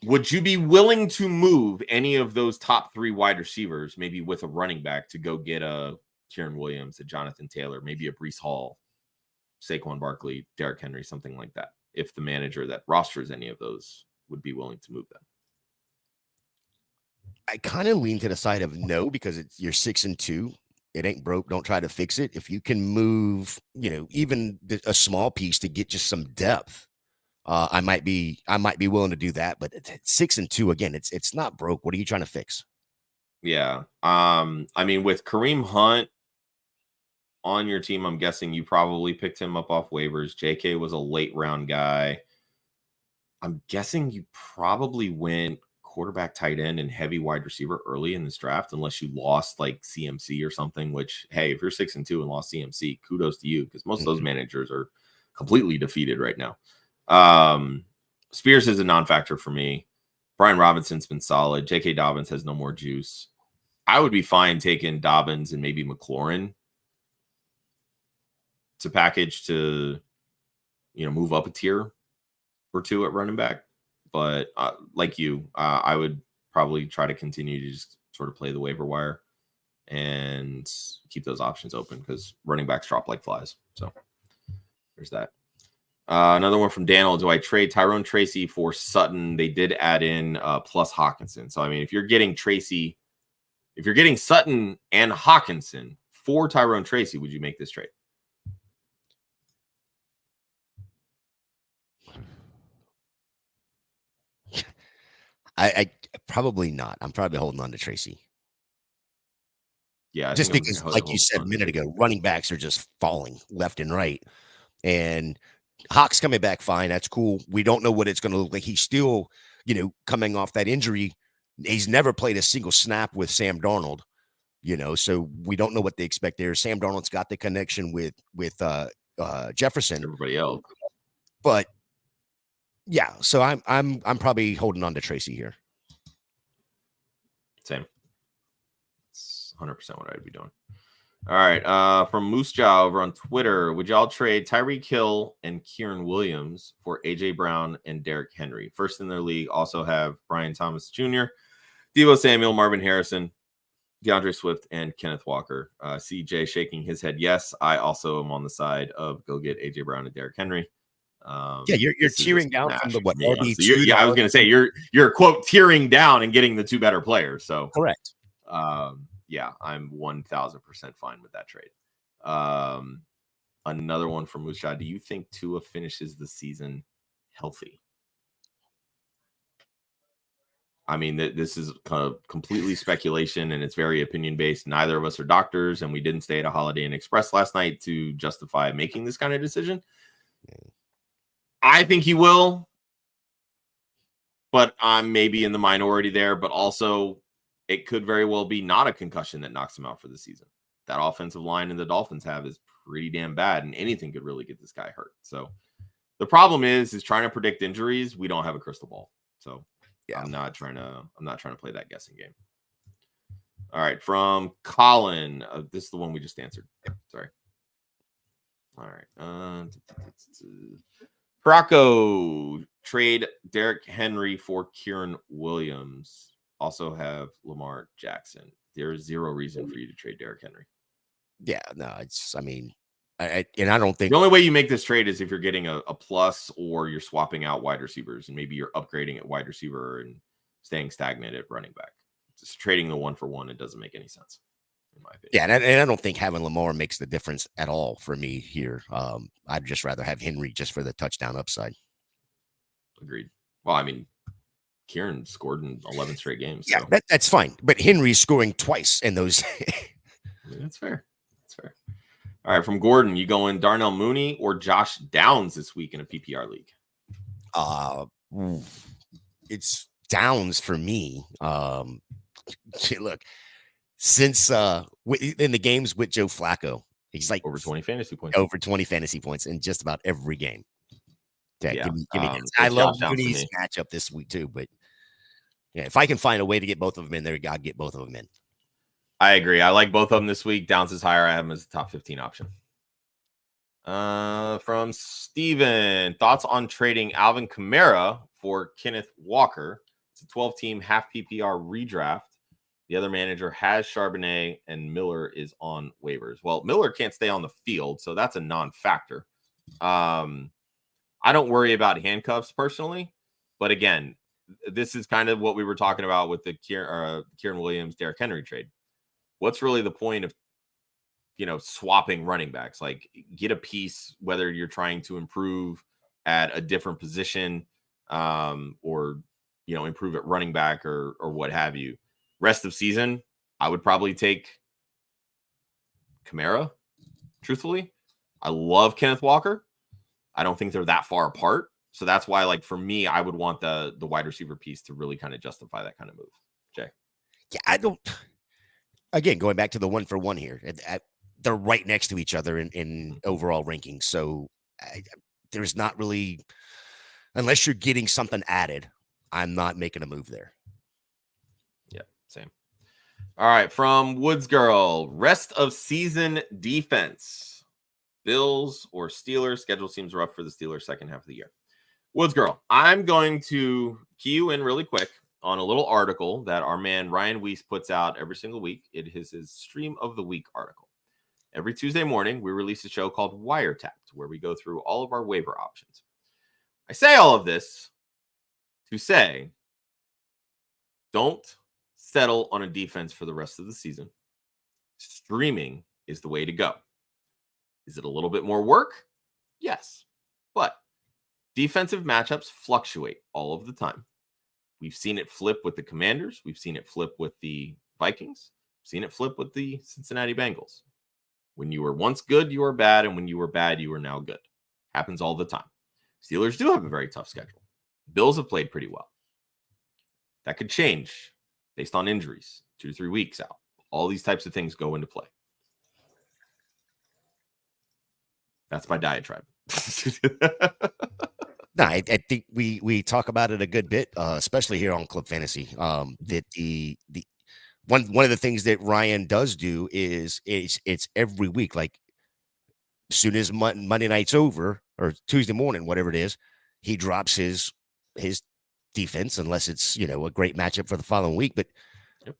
Would you be willing to move any of those top 3 wide receivers, maybe with a running back, to go get a Kieran Williams, a Jonathan Taylor, maybe a Breece Hall, Saquon Barkley, Derrick Henry, something like that, if the manager that rosters any of those would be willing to move them? I kind of lean to the side of no, because you're 6 and 2. It ain't broke. Don't try to fix it. If you can move, even a small piece to get just some depth, I might be willing to do that. But 6 and 2 again, it's not broke. What are you trying to fix? Yeah. I mean, with Kareem Hunt on your team, I'm guessing you probably picked him up off waivers. JK was a late round guy. I'm guessing you probably went quarterback, tight end, and heavy wide receiver early in this draft, unless you lost like CMC or something, which, hey, if you're 6 and 2 and lost CMC, kudos to you, because most of those managers are completely defeated right now. Spears is a non-factor for me. Brian Robinson's been solid. J.K. Dobbins has no more juice. I would be fine taking Dobbins and maybe McLaurin to package to, move up a tier or 2 at running back. But like you, I would probably try to continue to just sort of play the waiver wire and keep those options open, because running backs drop like flies. So there's that. Another one from Daniel. Do I trade Tyrone Tracy for Sutton? They did add in plus Hawkinson. So, I mean, if you're getting Sutton and Hawkinson for Tyrone Tracy, would you make this trade? I probably not. I'm probably holding on to Tracy. Yeah, just because, like you said a minute ago, running backs are just falling left and right. And Hawk's coming back fine. That's cool. We don't know what it's going to look like. He's still, coming off that injury. He's never played a single snap with Sam Darnold, so we don't know what they expect there. Sam Darnold's got the connection with Jefferson. Everybody else. But yeah, so I'm probably holding on to Tracy here. Same. It's 100% what I'd be doing. All right. From Moose Jaw over on Twitter, would y'all trade Tyreek Hill and Kieran Williams for AJ Brown and Derrick Henry? First in their league also have Brian Thomas Jr., Deebo Samuel, Marvin Harrison, DeAndre Swift, and Kenneth Walker. CJ shaking his head. Yes, I also am on the side of go get AJ Brown and Derrick Henry. You're tearing down from the what? I was going to say you're quote tearing down and getting the 2 better players. So correct. Yeah, I'm 1,000% fine with that trade. Another one from Moose Jaw. Do you think Tua finishes the season healthy? I mean, this is kind of completely speculation, and it's very opinion-based. Neither of us are doctors, and we didn't stay at a Holiday Inn Express last night to justify making this kind of decision. I think he will. but I'm maybe in the minority there. But also, it could very well be not a concussion that knocks him out for the season. That offensive line and the Dolphins have is pretty damn bad, and anything could really get this guy hurt. So the problem is trying to predict injuries. We don't have a crystal ball, so yeah. I'm not trying to play that guessing game. All right, from Colin, this is the one we just answered. Sorry. All right, Paraco, trade Derrick Henry for Kieran Williams. Also have Lamar Jackson. There's zero reason for you to trade Derrick Henry. Yeah, no, I don't think the only way you make this trade is if you're getting a plus or you're swapping out wide receivers and maybe you're upgrading at wide receiver and staying stagnant at running back. Just trading the 1-for-1, it doesn't make any sense, in my opinion. Yeah, and I don't think having Lamar makes the difference at all for me here. I'd just rather have Henry just for the touchdown upside. Agreed. Well, I mean, Kieran scored in 11 straight games. Yeah, so. That's fine. But Henry's scoring twice in those. That's fair. That's fair. All right, from Gordon, you going Darnell Mooney or Josh Downs this week in a PPR league? It's Downs for me. Look, since in the games with Joe Flacco, he's like over 20 fantasy points in just about every game. Yeah, give me I love Mooney's matchup this week too, but yeah, if I can find a way to get both of them in there, I'll get both of them in. I agree. I like both of them this week. Downs is higher. I have him as a top 15 option. From Steven, thoughts on trading Alvin Kamara for Kenneth Walker? It's a 12-team half PPR redraft. The other manager has Charbonnet and Miller is on waivers. Well, Miller can't stay on the field, so that's a non-factor. I don't worry about handcuffs personally, but again, this is kind of what we were talking about with the Kieran Williams, Derrick Henry trade. What's really the point of, swapping running backs? Like, get a piece, whether you're trying to improve at a different position, or, improve at running back or what have you. Rest of season, I would probably take Kamara. Truthfully, I love Kenneth Walker. I don't think they're that far apart. So that's why, like, for me, I would want the wide receiver piece to really kind of justify that kind of move. Jay? Yeah, I don't. Again, going back to the 1-for-1 here, they're right next to each other in overall rankings. So there's not really, unless you're getting something added, I'm not making a move there. Yeah, same. All right, from Woods Girl, rest of season defense. Bills or Steelers? Schedule seems rough for the Steelers second half of the year. Woods Girl, I'm going to key you in really quick on a little article that our man Ryan Weiss puts out every single week. It is his Stream of the Week article. Every Tuesday morning, we release a show called Wiretapped, where we go through all of our waiver options. I say all of this to say, don't settle on a defense for the rest of the season. Streaming is the way to go. Is it a little bit more work? Yes. But defensive matchups fluctuate all of the time. We've seen it flip with the Commanders. We've seen it flip with the Vikings. We've seen it flip with the Cincinnati Bengals. When you were once good, you were bad. And when you were bad, you were now good. Happens all the time. Steelers do have a very tough schedule. Bills have played pretty well. That could change based on injuries, 2 to 3 weeks out. All these types of things go into play. That's my diatribe. No, I think we talk about it a good bit, especially here on Club Fantasy. That the one of the things that Ryan does do is it's every week. Like, as soon as Monday night's over or Tuesday morning, whatever it is, he drops his defense unless it's a great matchup for the following week. But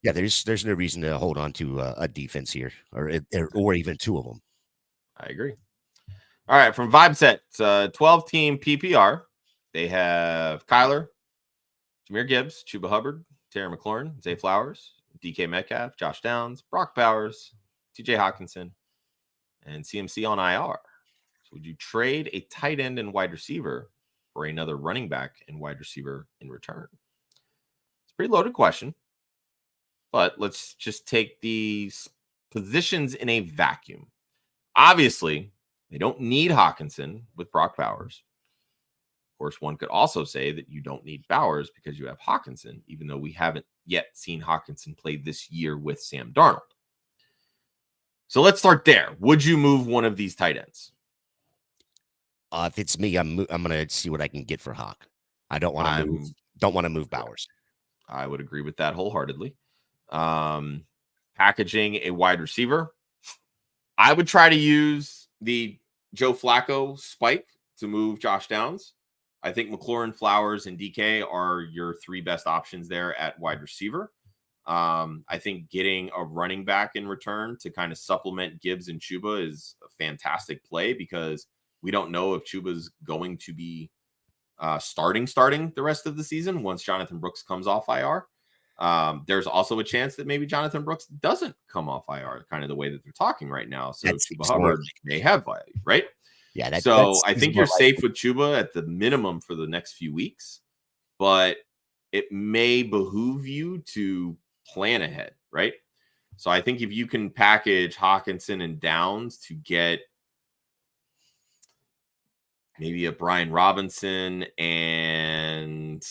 yeah, there's no reason to hold on to a defense here or even two of them. I agree. All right, from VibeSet, 12-team PPR. They have Kyler, Jahmyr Gibbs, Chuba Hubbard, Terry McLaurin, Zay Flowers, DK Metcalf, Josh Downs, Brock Bowers, TJ Hawkinson, and CMC on IR. So would you trade a tight end and wide receiver for another running back and wide receiver in return? It's a pretty loaded question, but let's just take these positions in a vacuum. Obviously, they don't need Hawkinson with Brock Bowers. Of course, one could also say that you don't need Bowers because you have Hawkinson, even though we haven't yet seen Hawkinson play this year with Sam Darnold. So let's start there. Would you move one of these tight ends? If it's me, I'm gonna see what I can get for Hawk. I don't want to move Bowers. I would agree with that wholeheartedly. Packaging a wide receiver. I would try to use the Joe Flacco spike to move Josh Downs. I think McLaurin, Flowers, and DK are your three best options there at wide receiver. I think getting a running back in return to kind of supplement Gibbs and Chuba is a fantastic play because we don't know if Chuba's going to be starting the rest of the season once Jonathan Brooks comes off IR. There's also a chance that maybe Jonathan Brooks doesn't come off IR, kind of the way that they're talking right now. So Chuba Hubbard may have value, right? Yeah. So I think you're safe with Chuba at the minimum for the next few weeks, but it may behoove you to plan ahead, right? So I think if you can package Hawkinson and Downs to get maybe a Brian Robinson and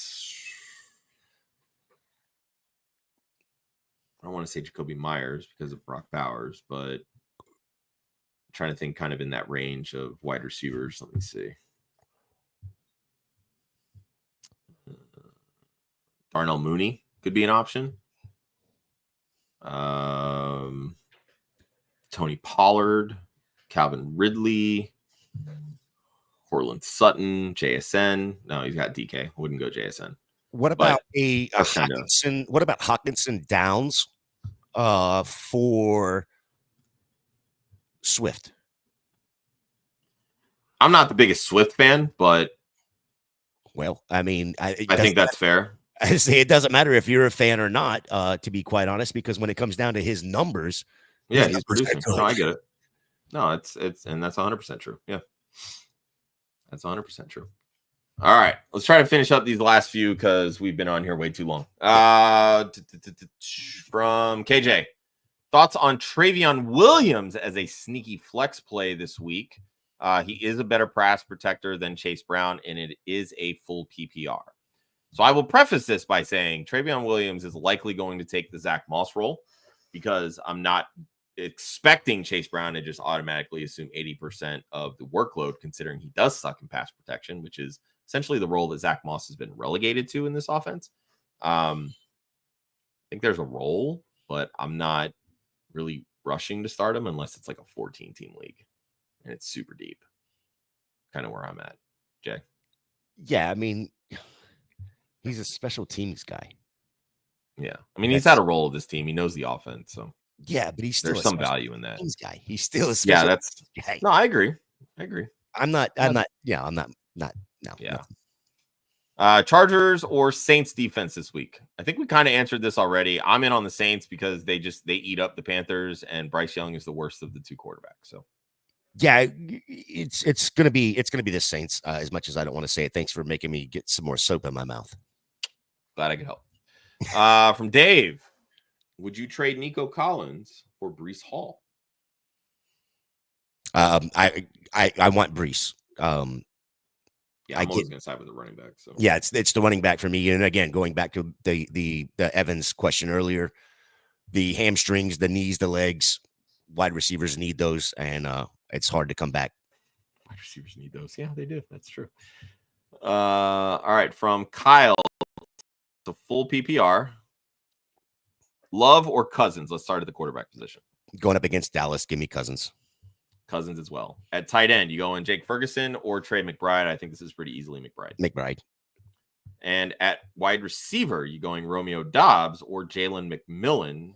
I don't want to say Jacoby Myers because of Brock Bowers, but I'm trying to think kind of in that range of wide receivers. Let me see. Darnell Mooney could be an option. Tony Pollard, Calvin Ridley, Cortland Sutton, JSN. No, he's got DK. Wouldn't go JSN. What about a Hawkinson? What about Hawkinson Downs for Swift? I'm not the biggest Swift fan, but well, I mean, I think that's fair. I say it doesn't matter if you're a fan or not, to be quite honest, because when it comes down to his numbers, yeah, he's producing. No, I get it. No, it's and that's 100% true. Yeah, that's 100% true. All right, let's try to finish up these last few because we've been on here way too long. From KJ, thoughts on Travion Williams as a sneaky flex play this week? He is a better pass protector than Chase Brown, and it is a full PPR. So I will preface this by saying Travion Williams is likely going to take the Zach Moss role because I'm not expecting Chase Brown to just automatically assume 80% of the workload, considering he does suck in pass protection, which is essentially the role that Zach Moss has been relegated to in this offense. I think there's a role, but I'm not really rushing to start him unless it's like a 14-team league and it's super deep. Kind of where I'm at, Jay. Yeah, I mean, he's a special teams guy. Yeah, I mean, he's had a role of this team. He knows the offense, so yeah, but he's still there's some value in that. Teams guy. He's still a special. Yeah, that's guy. No, I agree. I'm not. Yeah, I'm not. No. Yeah. Chargers or Saints defense this week? I think we kind of answered this already. I'm in on the Saints because they eat up the Panthers, and Bryce Young is the worst of the two quarterbacks. So yeah, it's gonna be the Saints. As much as I don't want to say it, thanks for making me get some more soap in my mouth. Glad I could help. From Dave, would you trade Nico Collins for Breece Hall? I want Breece. Yeah, I'm always going to side with the running back. So yeah, it's the running back for me. And again, going back to the Evans question earlier, the hamstrings, the knees, the legs, wide receivers need those, and it's hard to come back. Wide receivers need those. Yeah, they do. That's true. All right, from Kyle, it's a full PPR. Love or Cousins? Let's start at the quarterback position. Going up against Dallas, give me Cousins. Cousins as well. At tight end, you go in Jake Ferguson or Trey McBride. I think this is pretty easily McBride. And at wide receiver, you going Romeo Dobbs or Jalen McMillan,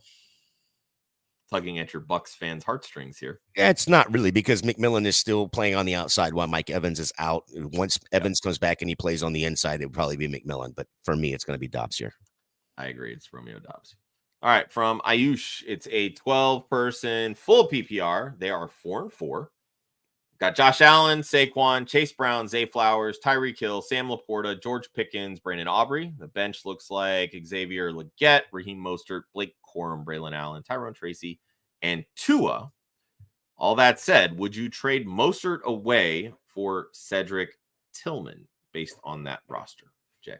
tugging at your Bucs fans' heartstrings here. Yeah, it's not really because McMillan is still playing on the outside while Mike Evans is out. Once Evans comes back and he plays on the inside, it would probably be McMillan. But for me, it's going to be Dobbs here. I agree. It's Romeo Dobbs. All right, from Ayush, it's a 12-person full PPR. They are 4-4. Got Josh Allen, Saquon, Chase Brown, Zay Flowers, Tyreek Hill, Sam Laporta, George Pickens, Brandon Aubrey. The bench looks like Xavier Legette, Raheem Mostert, Blake Corum, Braylon Allen, Tyrone Tracy, and Tua. All that said, would you trade Mostert away for Cedric Tillman based on that roster, Jay?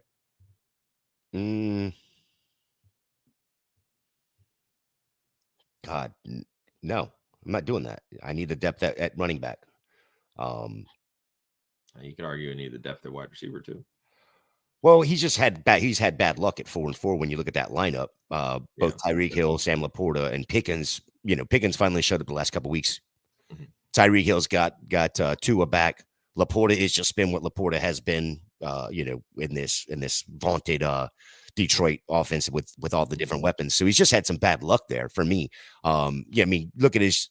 God, no, I'm not doing that. I need the depth at running back. You could argue you need the depth at wide receiver too. Well, he's had bad luck at 4-4 when you look at that lineup. Both Tyreek Hill, Sam Laporta, and Pickens. Pickens finally showed up the last couple of weeks. Mm-hmm. Tyreek Hill's got Tua back. Laporta is just been what Laporta has been. In this vaunted Detroit offense with all the different weapons. So he's just had some bad luck there for me. Look at his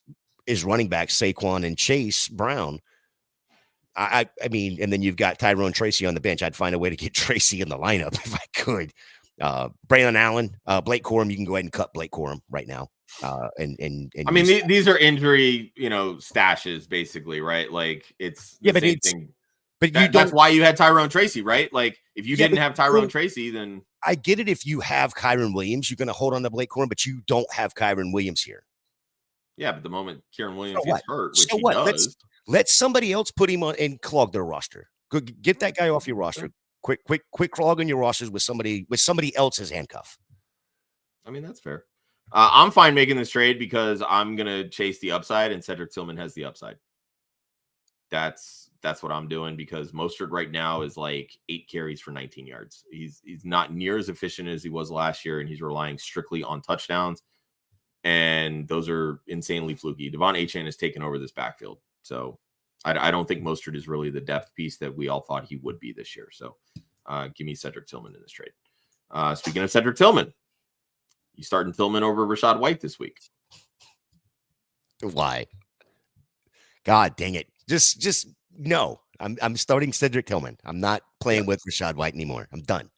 running backs, Saquon and Chase Brown. I mean, and then you've got Tyrone Tracy on the bench. I'd find a way to get Tracy in the lineup if I could. Braylon Allen, Blake Corum, you can go ahead and cut Blake Corum right now. These are injury, stashes basically, right? Like it's the same thing. But that's why you had Tyrone Tracy, right? Like if you didn't have Tyrone Tracy, then I get it. If you have Kyron Williams, you're going to hold on to Blake Corum, but you don't have Kyron Williams here. Yeah, but the moment Kyron Williams gets hurt, which he does. Let somebody else put him on and clog their roster. Go get that guy off your roster. Quick clog on your rosters with somebody else's handcuff. I mean, that's fair. I'm fine making this trade because I'm gonna chase the upside, and Cedric Tillman has the upside. That's what I'm doing because Mostert right now is like 8 carries for 19 yards. He's not near as efficient as he was last year, and he's relying strictly on touchdowns. And those are insanely fluky. Devon Achane has taken over this backfield. So I don't think Mostert is really the depth piece that we all thought he would be this year. So give me Cedric Tillman in this trade. Speaking of Cedric Tillman, you starting Tillman over Rachaad White this week. Why? God dang it. Just no. I'm starting Cedric Tillman. I'm not playing with Rachaad White anymore. I'm done.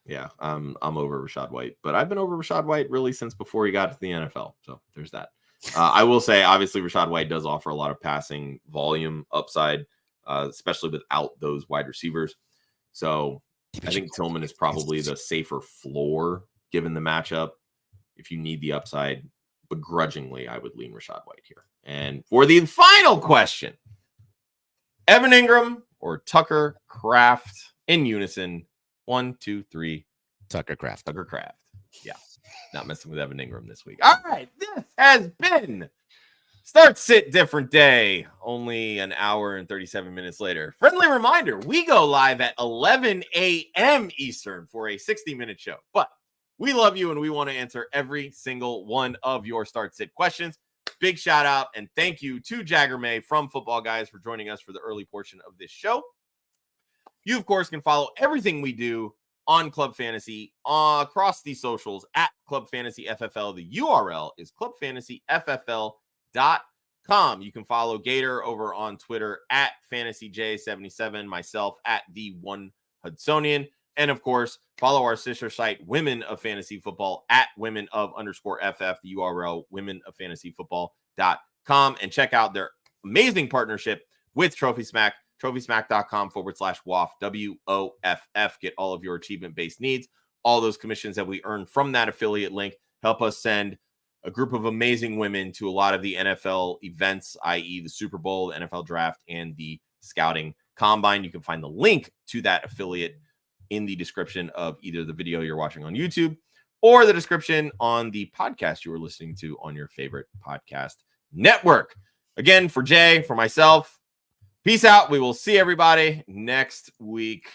Yeah, I'm over Rachaad White, but I've been over Rachaad White really since before he got to the NFL. So there's that. I will say, obviously, Rachaad White does offer a lot of passing volume upside, especially without those wide receivers. So I think Tillman is probably the safer floor given the matchup. If you need the upside, begrudgingly, I would lean Rachaad White here. And for the final question, Evan Ingram or Tucker Kraft in unison. 1, 2, 3. Tucker Kraft. Yeah. Not messing with Evan Ingram this week. All right. This has been Start Sit Different Day. Only an hour and 37 minutes later. Friendly reminder, we go live at 11 a.m. Eastern for a 60-minute show. But we love you and we want to answer every single one of your Start Sit questions. Big shout out and thank you to Jagger May from Footballguys for joining us for the early portion of this show. You, of course, can follow everything we do on Club Fantasy across the socials at Club Fantasy FFL. The URL is clubfantasyffl.com. You can follow Gator over on Twitter at FantasyJ77, myself at The1Hudsonian. And, of course, follow our sister site, Women of Fantasy Football, at women_FF, the URL womenoffantasyfootball.com. And check out their amazing partnership with Trophy Smack. TrophySmack.com/WOFF, WOFF. Get all of your achievement-based needs. All those commissions that we earn from that affiliate link help us send a group of amazing women to a lot of the NFL events, i.e. the Super Bowl, the NFL Draft, and the Scouting Combine. You can find the link to that affiliate in the description of either the video you're watching on YouTube or the description on the podcast you are listening to on your favorite podcast network. Again, for Jay, for myself, peace out. We will see everybody next week.